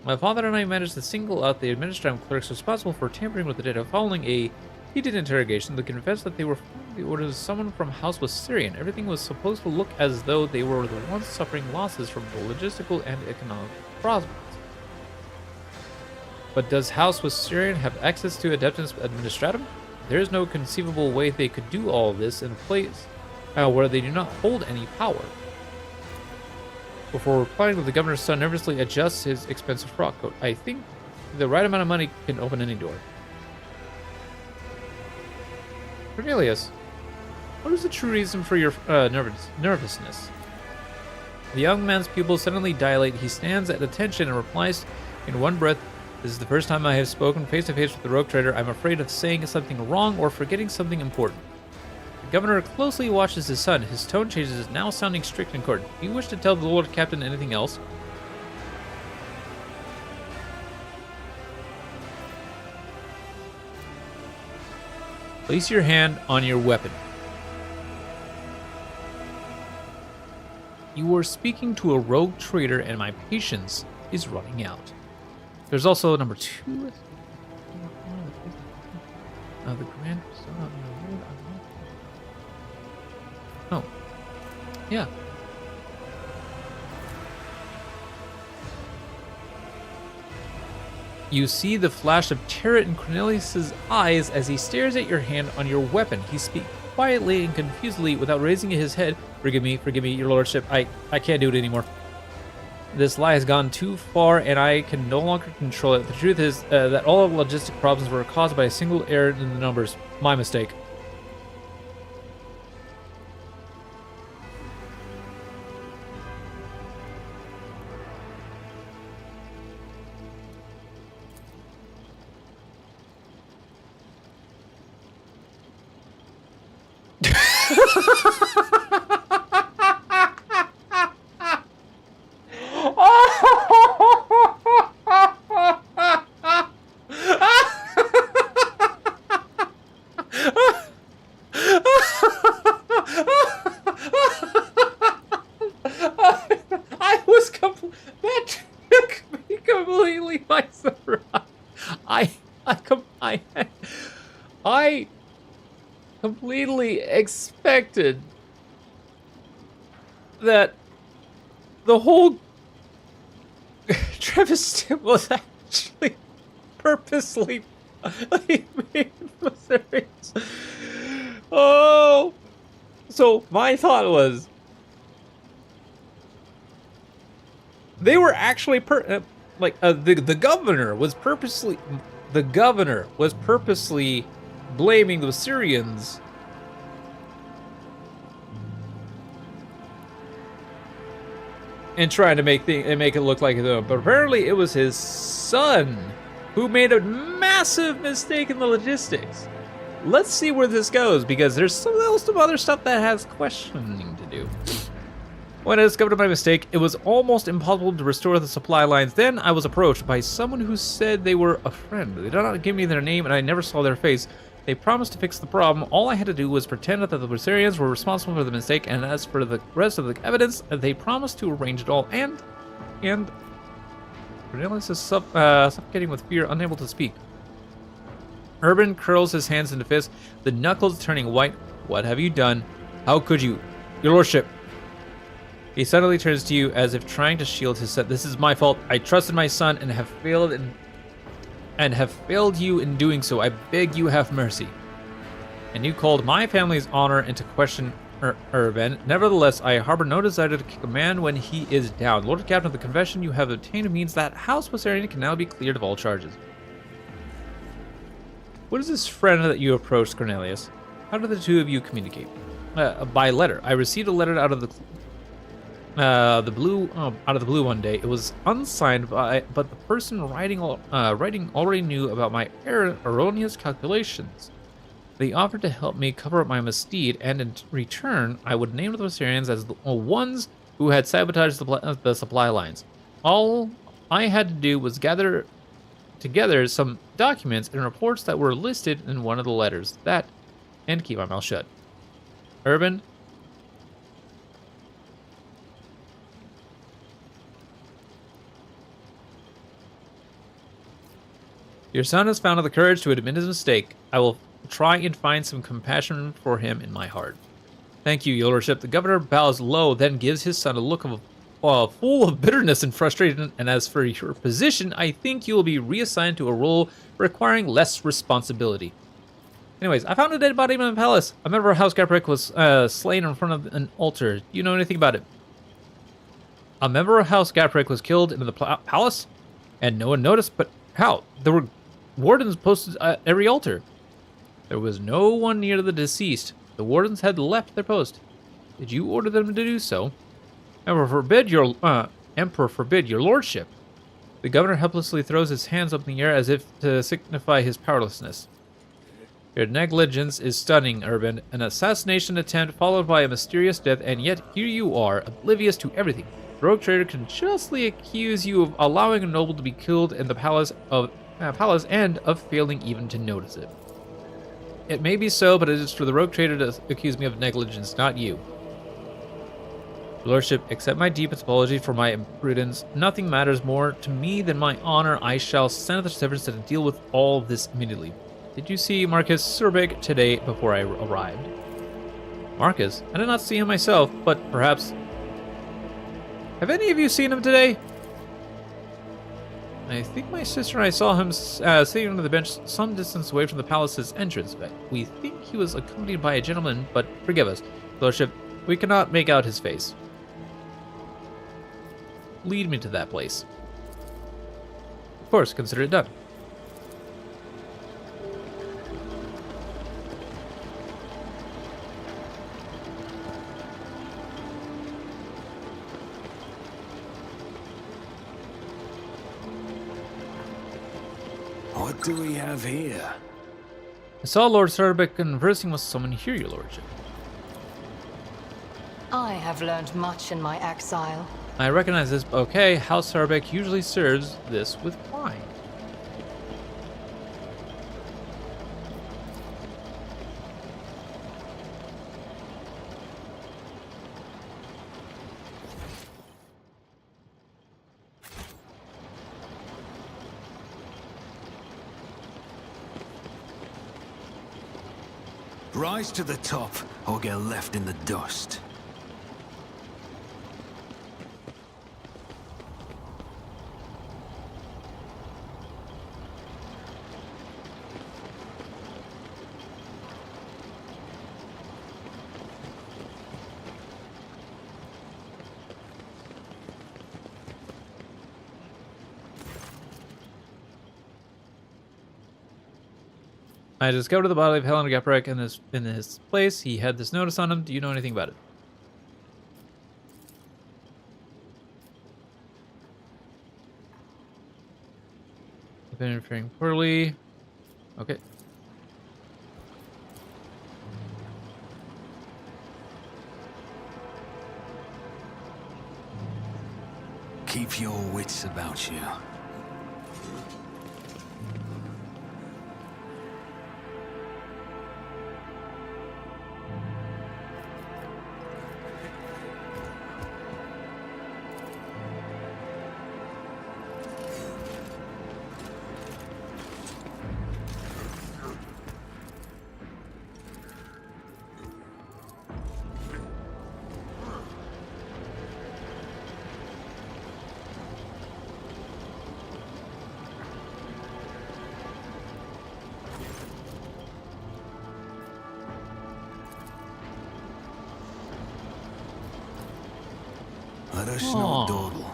My father and I managed to single out the Administratum clerks responsible for tampering with the data. Following a heated interrogation, they confessed that they were following the orders of someone from House Viserion. Everything was supposed to look as though they were the ones suffering losses from the logistical and economic problems. But does House Viserion have access to Adeptus Administratum? There is no conceivable way they could do all this in a place where they do not hold any power. Before replying, the governor's son nervously adjusts his expensive frock coat. I think the right amount of money can open any door. Cornelius, what is the true reason for your nervousness? The young man's pupils suddenly dilate. He stands at attention and replies in one breath, "This is the first time I have spoken face to face with the rogue trader. I'm afraid of saying something wrong or forgetting something important." The governor closely watches his son. His tone changes, now sounding strict and court. Do you wish to tell the Lord Captain anything else? Place your hand on your weapon. You are speaking to a rogue trader, and my patience is running out. There's also number 2. The Grand. Oh, yeah. You see the flash of terror in Cornelius's eyes as he stares at your hand on your weapon. He quietly and confusedly without raising his head. Forgive me, your lordship. I can't do it anymore. This lie has gone too far, and I can no longer control it. The truth is that all of the logistic problems were caused by a single error in the numbers. My mistake. That took me completely by surprise. I completely expected that the whole Travis was actually purposely made mistakes. Oh, so my thought was they were actually the governor was purposely blaming the Syrians and trying to make it look like them. But apparently it was his son who made a massive mistake in the logistics. Let's see where this goes, because there's some other stuff that has questioning to do. When I discovered my mistake, it was almost impossible to restore the supply lines. Then I was approached by someone who said they were a friend. They did not give me their name, and I never saw their face. They promised to fix the problem. All I had to do was pretend that the Berserkers were responsible for the mistake, and as for the rest of the evidence, they promised to arrange it all. And Cornelius is suffocating with fear, unable to speak. Urban curls his hands into fists, the knuckles turning white. What have you done? How could you? Your lordship. He suddenly turns to you as if trying to shield his son. This is my fault. I trusted my son and have failed you in doing so. I beg you have mercy. And you called my family's honor into question, Urban. Nevertheless, I harbor no desire to kick a man when he is down. Lord Captain of the confession you have obtained means that House Viserion can now be cleared of all charges. What is this friend that you approached, Cornelius? How did the two of you communicate? By letter. I received a letter out of the blue one day. It was unsigned, but the person writing already knew about my erroneous calculations. They offered to help me cover up my misdeed, and in return, I would name the Viserions as the ones who had sabotaged the supply lines. All I had to do was gather together some documents and reports that were listed in one of the letters. And keep my mouth shut. Urban. Your son has found the courage to admit his mistake. I will try and find some compassion for him in my heart. Thank you, your lordship. The governor bows low, then gives his son a look full of bitterness and frustration. And as for your position, I think you will be reassigned to a role requiring less responsibility. Anyways, I found a dead body in the palace. A member of House Gaprick was slain in front of an altar. Do you know anything about it? A member of House Gaprick was killed in the palace, and no one noticed. But how? There were wardens posted at every altar. There was no one near the deceased. The wardens had left their post. Did you order them to do so? Emperor forbid your lordship. The governor helplessly throws his hands up in the air as if to signify his powerlessness. Your negligence is stunning, Urban. An assassination attempt followed by a mysterious death, and yet here you are, oblivious to everything. The rogue trader can justly accuse you of allowing a noble to be killed in the palace and of failing even to notice it. It may be so, but it is for the rogue trader to accuse me of negligence, not you. Lordship, accept my deepest apology for my imprudence. Nothing matters more to me than my honor. I shall send the servants to deal with all this immediately. Did you see Marcus Surbig today before I arrived? Marcus? I did not see him myself, but perhaps... Have any of you seen him today? I think my sister and I saw him sitting under the bench some distance away from the palace's entrance. But we think he was accompanied by a gentleman, but forgive us, Lordship, we cannot make out his face. Lead me to that place. Of course, consider it done. What do we have here? I saw Lord Sarbeck conversing with someone here, your lordship. I have learned much in my exile. I recognize this bouquet. House Sarbeck usually serves this with wine. Rise to the top, or get left in the dust. I discovered the body of Helen Geprek in his place. He had this notice on him. Do you know anything about it? I've been interfering poorly. Okay. Keep your wits about you. Let us not dawdle.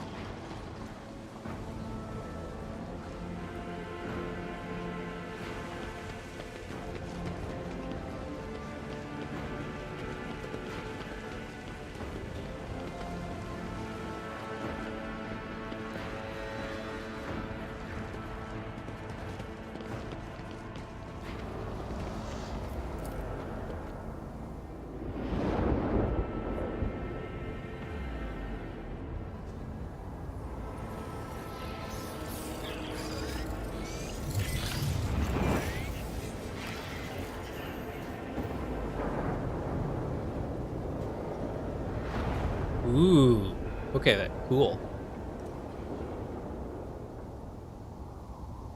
Ooh. Okay, that cool.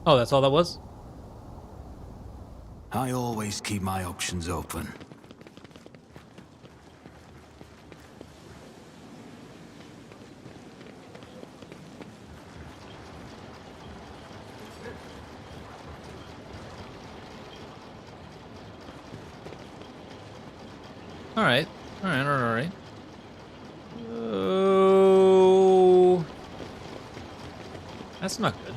Oh, that's all that was? I always keep my options open. Alright. Alright. Oh. That's not good.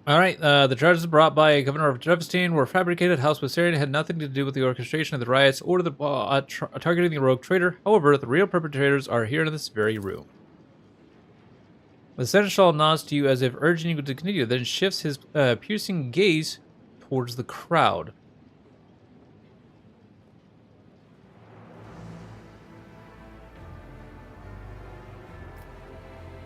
All right, the charges brought by Governor of Devastain were fabricated. House Viserion had nothing to do with the orchestration of the riots or the targeting the rogue traitor. However, the real perpetrators are here in this very room. The Seneschal nods to you as if urging you to continue, then shifts his piercing gaze towards the crowd.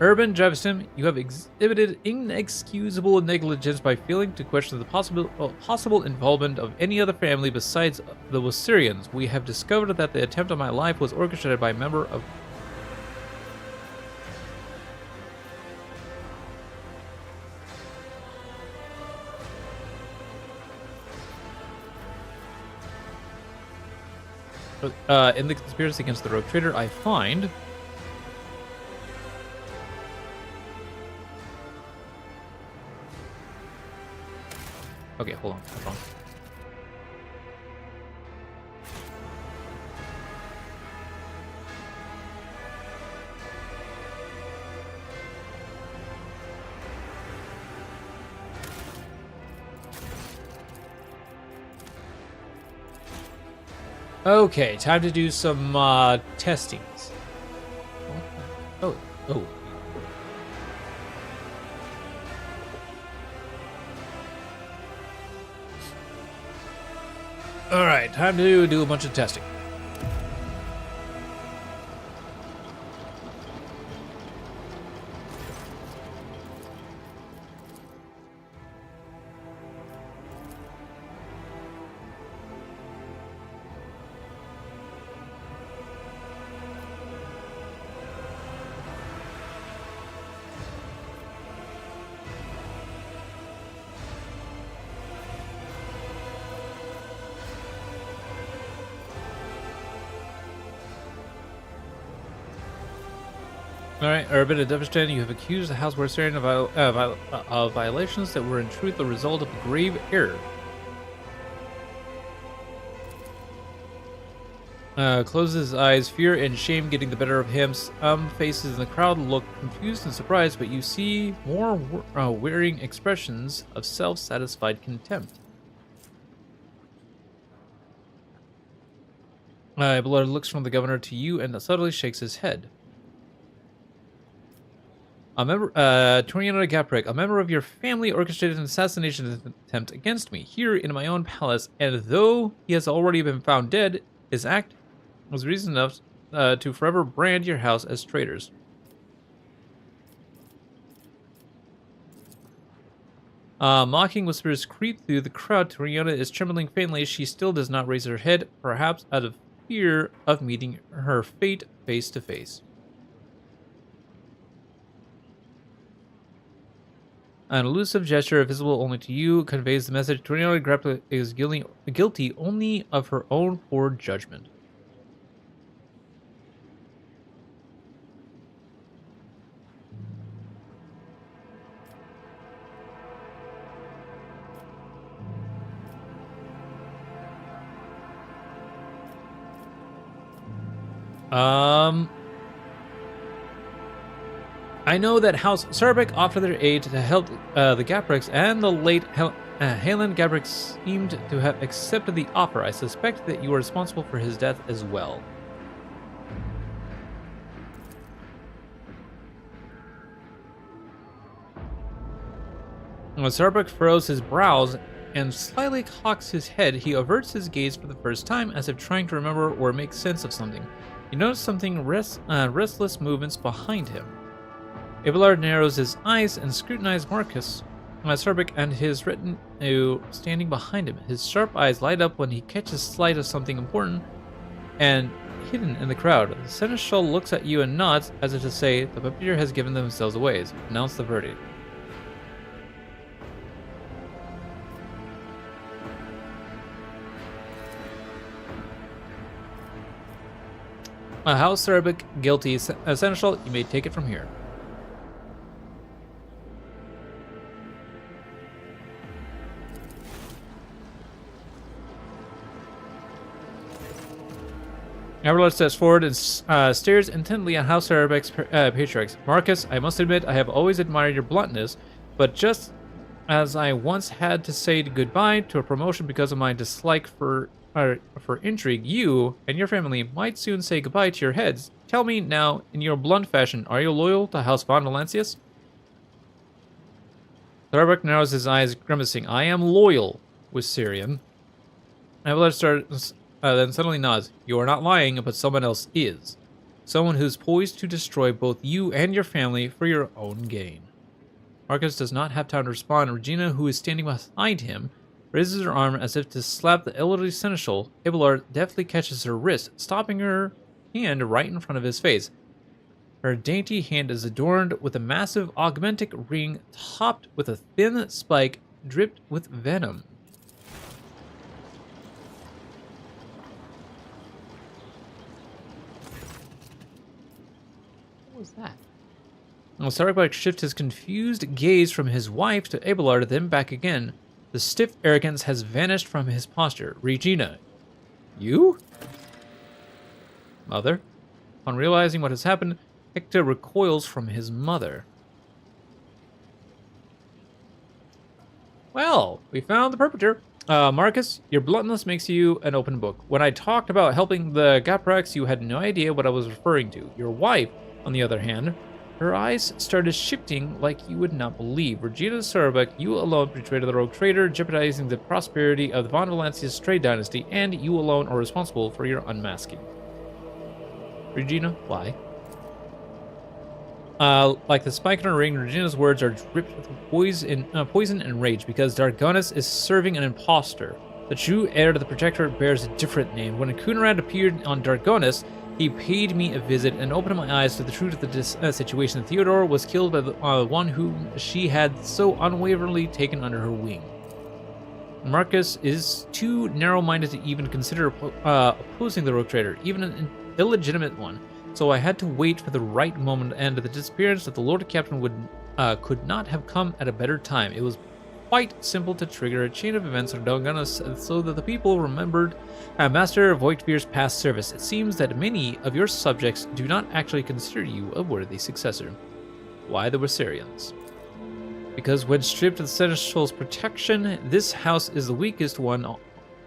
Urban Jefferson, you have exhibited inexcusable negligence by failing to question the possible involvement of any other family besides the Wasirians. We have discovered that the attempt on my life was orchestrated by a member of... in the conspiracy against the Rogue Trader, I find... Okay, hold on. Okay, time to do some testings. Oh. Alright, time to do a bunch of testing. Alright, Urban and Devastation, you have accused the House Warsarian of violations that were in truth the result of grave error. Closes his eyes, fear and shame getting the better of him. Some faces in the crowd look confused and surprised, but you see more wearing expressions of self-satisfied contempt. Blood looks from the governor to you and subtly shakes his head. Toriano Gaprek, a member of your family, orchestrated an assassination attempt against me here in my own palace, and though he has already been found dead, his act was reason enough to forever brand your house as traitors. Mocking whispers creep through the crowd. Toriana is trembling faintly. She still does not raise her head, perhaps out of fear of meeting her fate face to face. An elusive gesture, visible only to you, conveys the message. Toriano Gaprek is guilty only of her own poor judgment. I know that House Sarbek offered their aid to help the Gapreks, and the late Halen Gaprek seemed to have accepted the offer. I suspect that you are responsible for his death as well. When Sarbek furrows his brows and slightly cocks his head, he averts his gaze for the first time, as if trying to remember or make sense of something. You notice something restless movements behind him. Abelard narrows his eyes and scrutinizes Marcus, Sarbek, and his retinue standing behind him. His sharp eyes light up when he catches sight of something important and hidden in the crowd. The seneschal looks at you and nods, as if to say, the puppeteer has given themselves away. Announce the verdict. House Sarbek guilty. Seneschal, you may take it from here. Aberlord steps forward and stares intently at House Sarbek's patriarchs. Marcus, I must admit I have always admired your bluntness, but just as I once had to say goodbye to a promotion because of my dislike for intrigue, you and your family might soon say goodbye to your heads. Tell me now, in your blunt fashion, are you loyal to House von Valancius? Sarbek narrows his eyes, grimacing. I am loyal, with Syrian. Aberlord starts... then suddenly nods. You are not lying, but someone else is. someone who's poised to destroy both you and your family for your own gain. Marcus does not have time to respond. Regina, who is standing behind him, raises her arm as if to slap the elderly seneschal. Abelard deftly catches her wrist, stopping her hand right in front of his face. Her dainty hand is adorned with a massive augmentic ring topped with a thin spike dripped with venom. What was that? Starbuck shifts his confused gaze from his wife to Abelard, then back again. The stiff arrogance has vanished from his posture. Regina. You? Mother? On realizing what has happened, Hector recoils from his mother. Well, we found the perpetrator. Marcus, your bluntness makes you an open book. When I talked about helping the Gaprax, you had no idea what I was referring to. Your wife, on the other hand, her eyes started shifting like you would not believe. Regina Starbuck, you alone betrayed the rogue trader, jeopardizing the prosperity of the Von Valancius trade dynasty, and you alone are responsible for your unmasking. Regina, why? Like the spike in her ring, Regina's words are dripped with poison and rage because Dargonus is serving an impostor. The true heir to the Protectorate bears a different name. When Kunrad appeared on Dargonus, he paid me a visit and opened my eyes to the truth of the situation. Theodore was killed by the one whom she had so unwaveringly taken under her wing. Marcus is too narrow-minded to even consider opposing the rogue trader, even an illegitimate one. So I had to wait for the right moment, and the disappearance of the Lord Captain could not have come at a better time. It was quite simple to trigger a chain of events of Dargonus so that the people remembered Master Voigtvir's past service. It seems that many of your subjects do not actually consider you a worthy successor. Why the Wassarians? Because when stripped of the Seneschal's protection, this house is the weakest one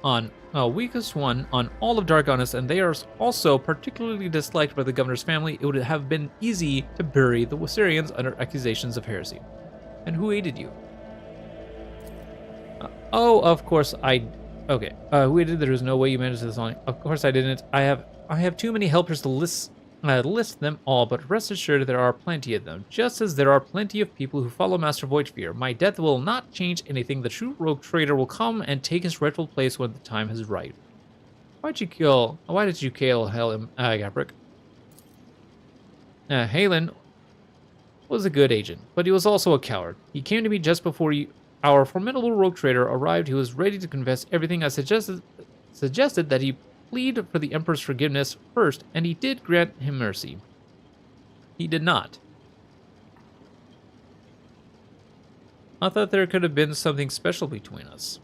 on all of Dargonus, and they are also particularly disliked by the governor's family. It would have been easy to bury the Wassarians under accusations of heresy. And who aided you? Oh, of course okay. Who aided? There is no way you managed this on. Of course I didn't. I have too many helpers to list them all, but rest assured there are plenty of them. Just as there are plenty of people who follow Master Voigtvir. My death will not change anything. The true rogue trader will come and take his rightful place when the time is right. Why did you kill Gabrick? Halen was a good agent, but he was also a coward. He came to me just before our formidable rogue trader arrived. He was ready to confess everything. I suggested that he plead for the Emperor's forgiveness first, and he did grant him mercy. He did not. I thought there could have been something special between us.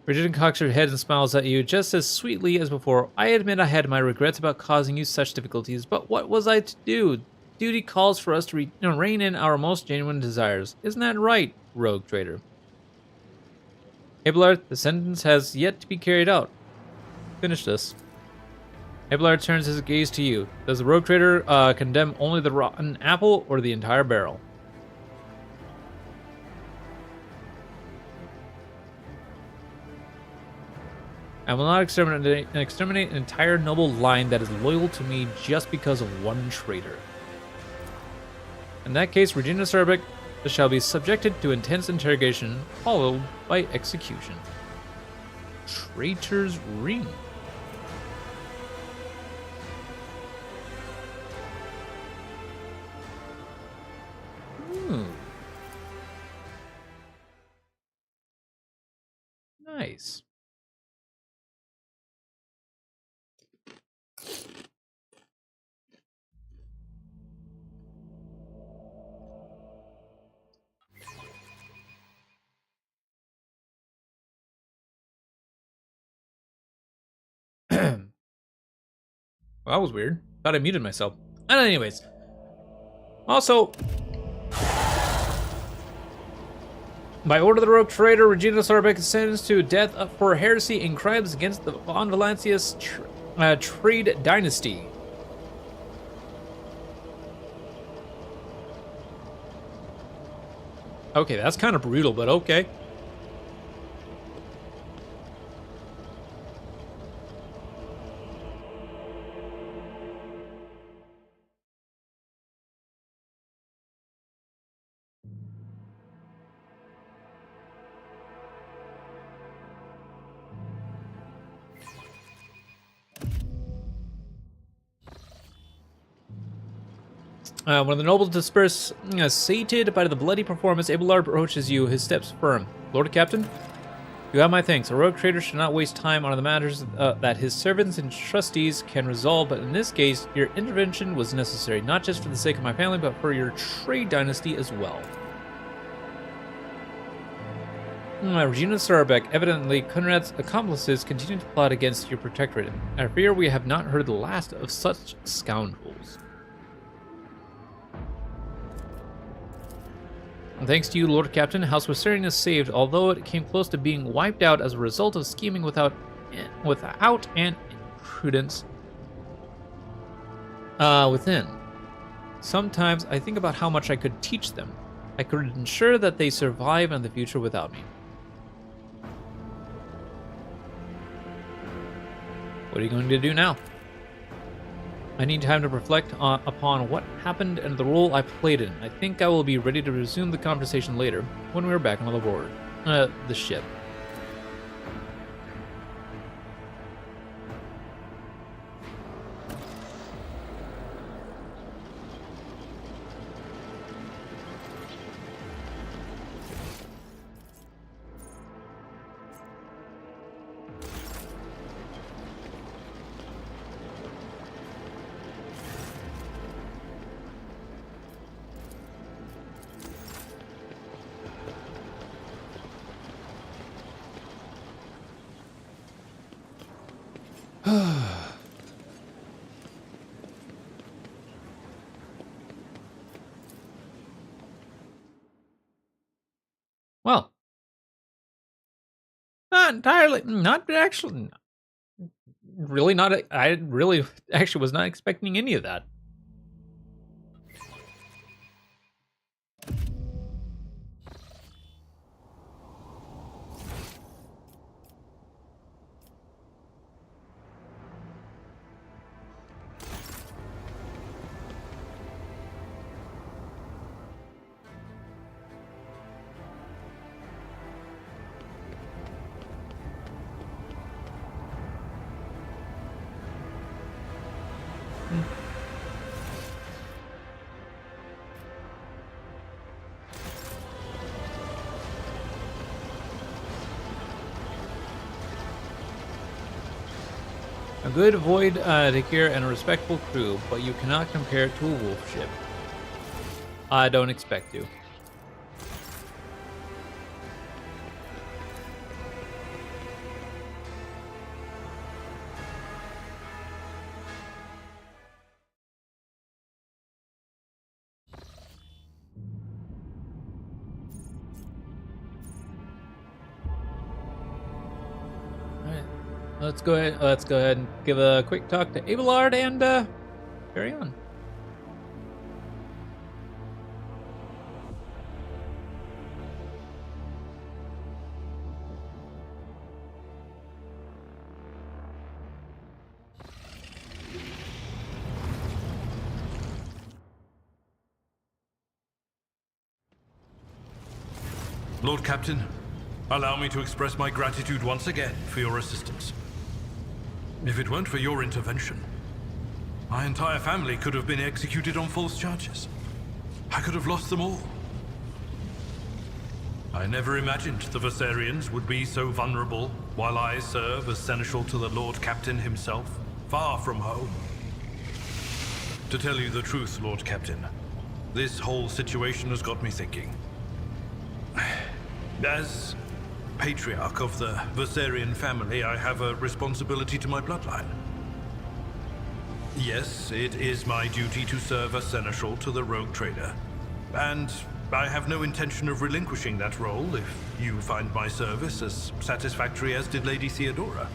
Regina cocks her head and smiles at you just as sweetly as before. I admit I had my regrets about causing you such difficulties, but what was I to do? Duty calls for us to rein in our most genuine desires. Isn't that right, rogue trader? Abelard, the sentence has yet to be carried out. Finish this. Abelard turns his gaze to you. Does the rogue trader condemn only the rotten apple or the entire barrel? I will not exterminate an entire noble line that is loyal to me just because of one traitor. In that case, Regina Starbuck shall be subjected to intense interrogation, followed by execution. Traitor's Ring. Nice. Well, that was weird. Thought I muted myself. And anyways. Also, by order of the rogue trader, Regina Starbuck is sentenced to death for heresy and crimes against the Von Valancius trade dynasty. Okay, that's kind of brutal, but okay. When the nobles disperse, sated by the bloody performance, Abelard approaches you, his steps firm. Lord Captain, you have my thanks. A rogue trader should not waste time on the matters that his servants and trustees can resolve, but in this case, your intervention was necessary, not just for the sake of my family, but for your trade dynasty as well. Regina Sarbeck, evidently Conrad's accomplices continue to plot against your protectorate. I fear we have not heard the last of such scoundrels. Thanks to you, Lord Captain, House Viserion is saved, although it came close to being wiped out as a result of scheming without an imprudence within. Sometimes I think about how much I could teach them. I could ensure that they survive in the future without me. What are you going to do now? I need time to reflect upon what happened and the role I played in. I think I will be ready to resume the conversation later, when we are back on the board. The ship. Well, not actually, really not. I really actually was not expecting any of that. A good void ticker and a respectful crew, but you cannot compare it to a wolf ship. I don't expect to. Let's go ahead and give a quick talk to Abelard and carry on. Lord Captain, allow me to express my gratitude once again for your assistance. If it weren't for your intervention, my entire family could have been executed on false charges. I could have lost them all. I never imagined the Viserions would be so vulnerable while I serve as seneschal to the Lord Captain himself, far from home. To tell you the truth, Lord Captain, this whole situation has got me thinking. As patriarch of the Viserion family, I have a responsibility to my bloodline. Yes, it is my duty to serve as seneschal to the rogue trader, and I have no intention of relinquishing that role if you find my service as satisfactory as did Lady Theodora.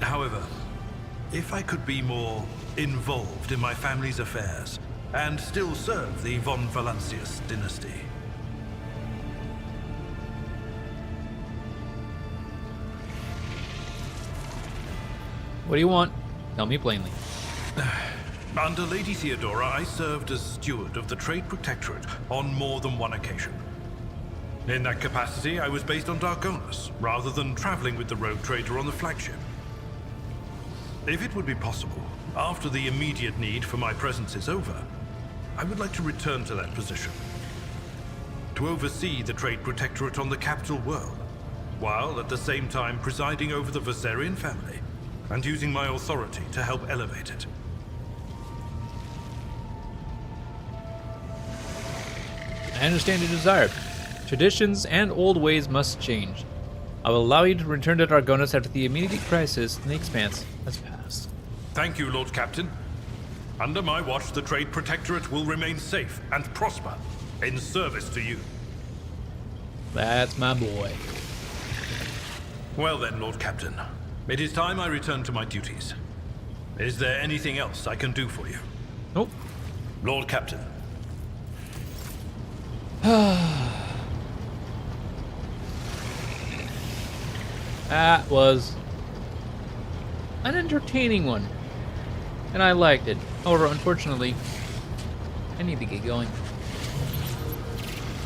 However, if I could be more involved in my family's affairs and still serve the von Valancius dynasty. What do you want? Tell me plainly. Under Lady Theodora, I served as steward of the Trade Protectorate on more than one occasion. In that capacity, I was based on Dargonus, rather than traveling with the rogue trader on the flagship. If it would be possible, after the immediate need for my presence is over, I would like to return to that position. To oversee the Trade Protectorate on the capital world, while at the same time presiding over the Viserion family and using my authority to help elevate it. I understand your desire. Traditions and old ways must change. I will allow you to return to Dargonis after the immediate crisis in the Expanse has passed. Thank you, Lord Captain. Under my watch, the Trade Protectorate will remain safe and prosper in service to you. That's my boy. Well then, Lord Captain, it is time I return to my duties. Is there anything else I can do for you? Nope. Lord Captain. That was an entertaining one, and I liked it. However, unfortunately, I need to get going.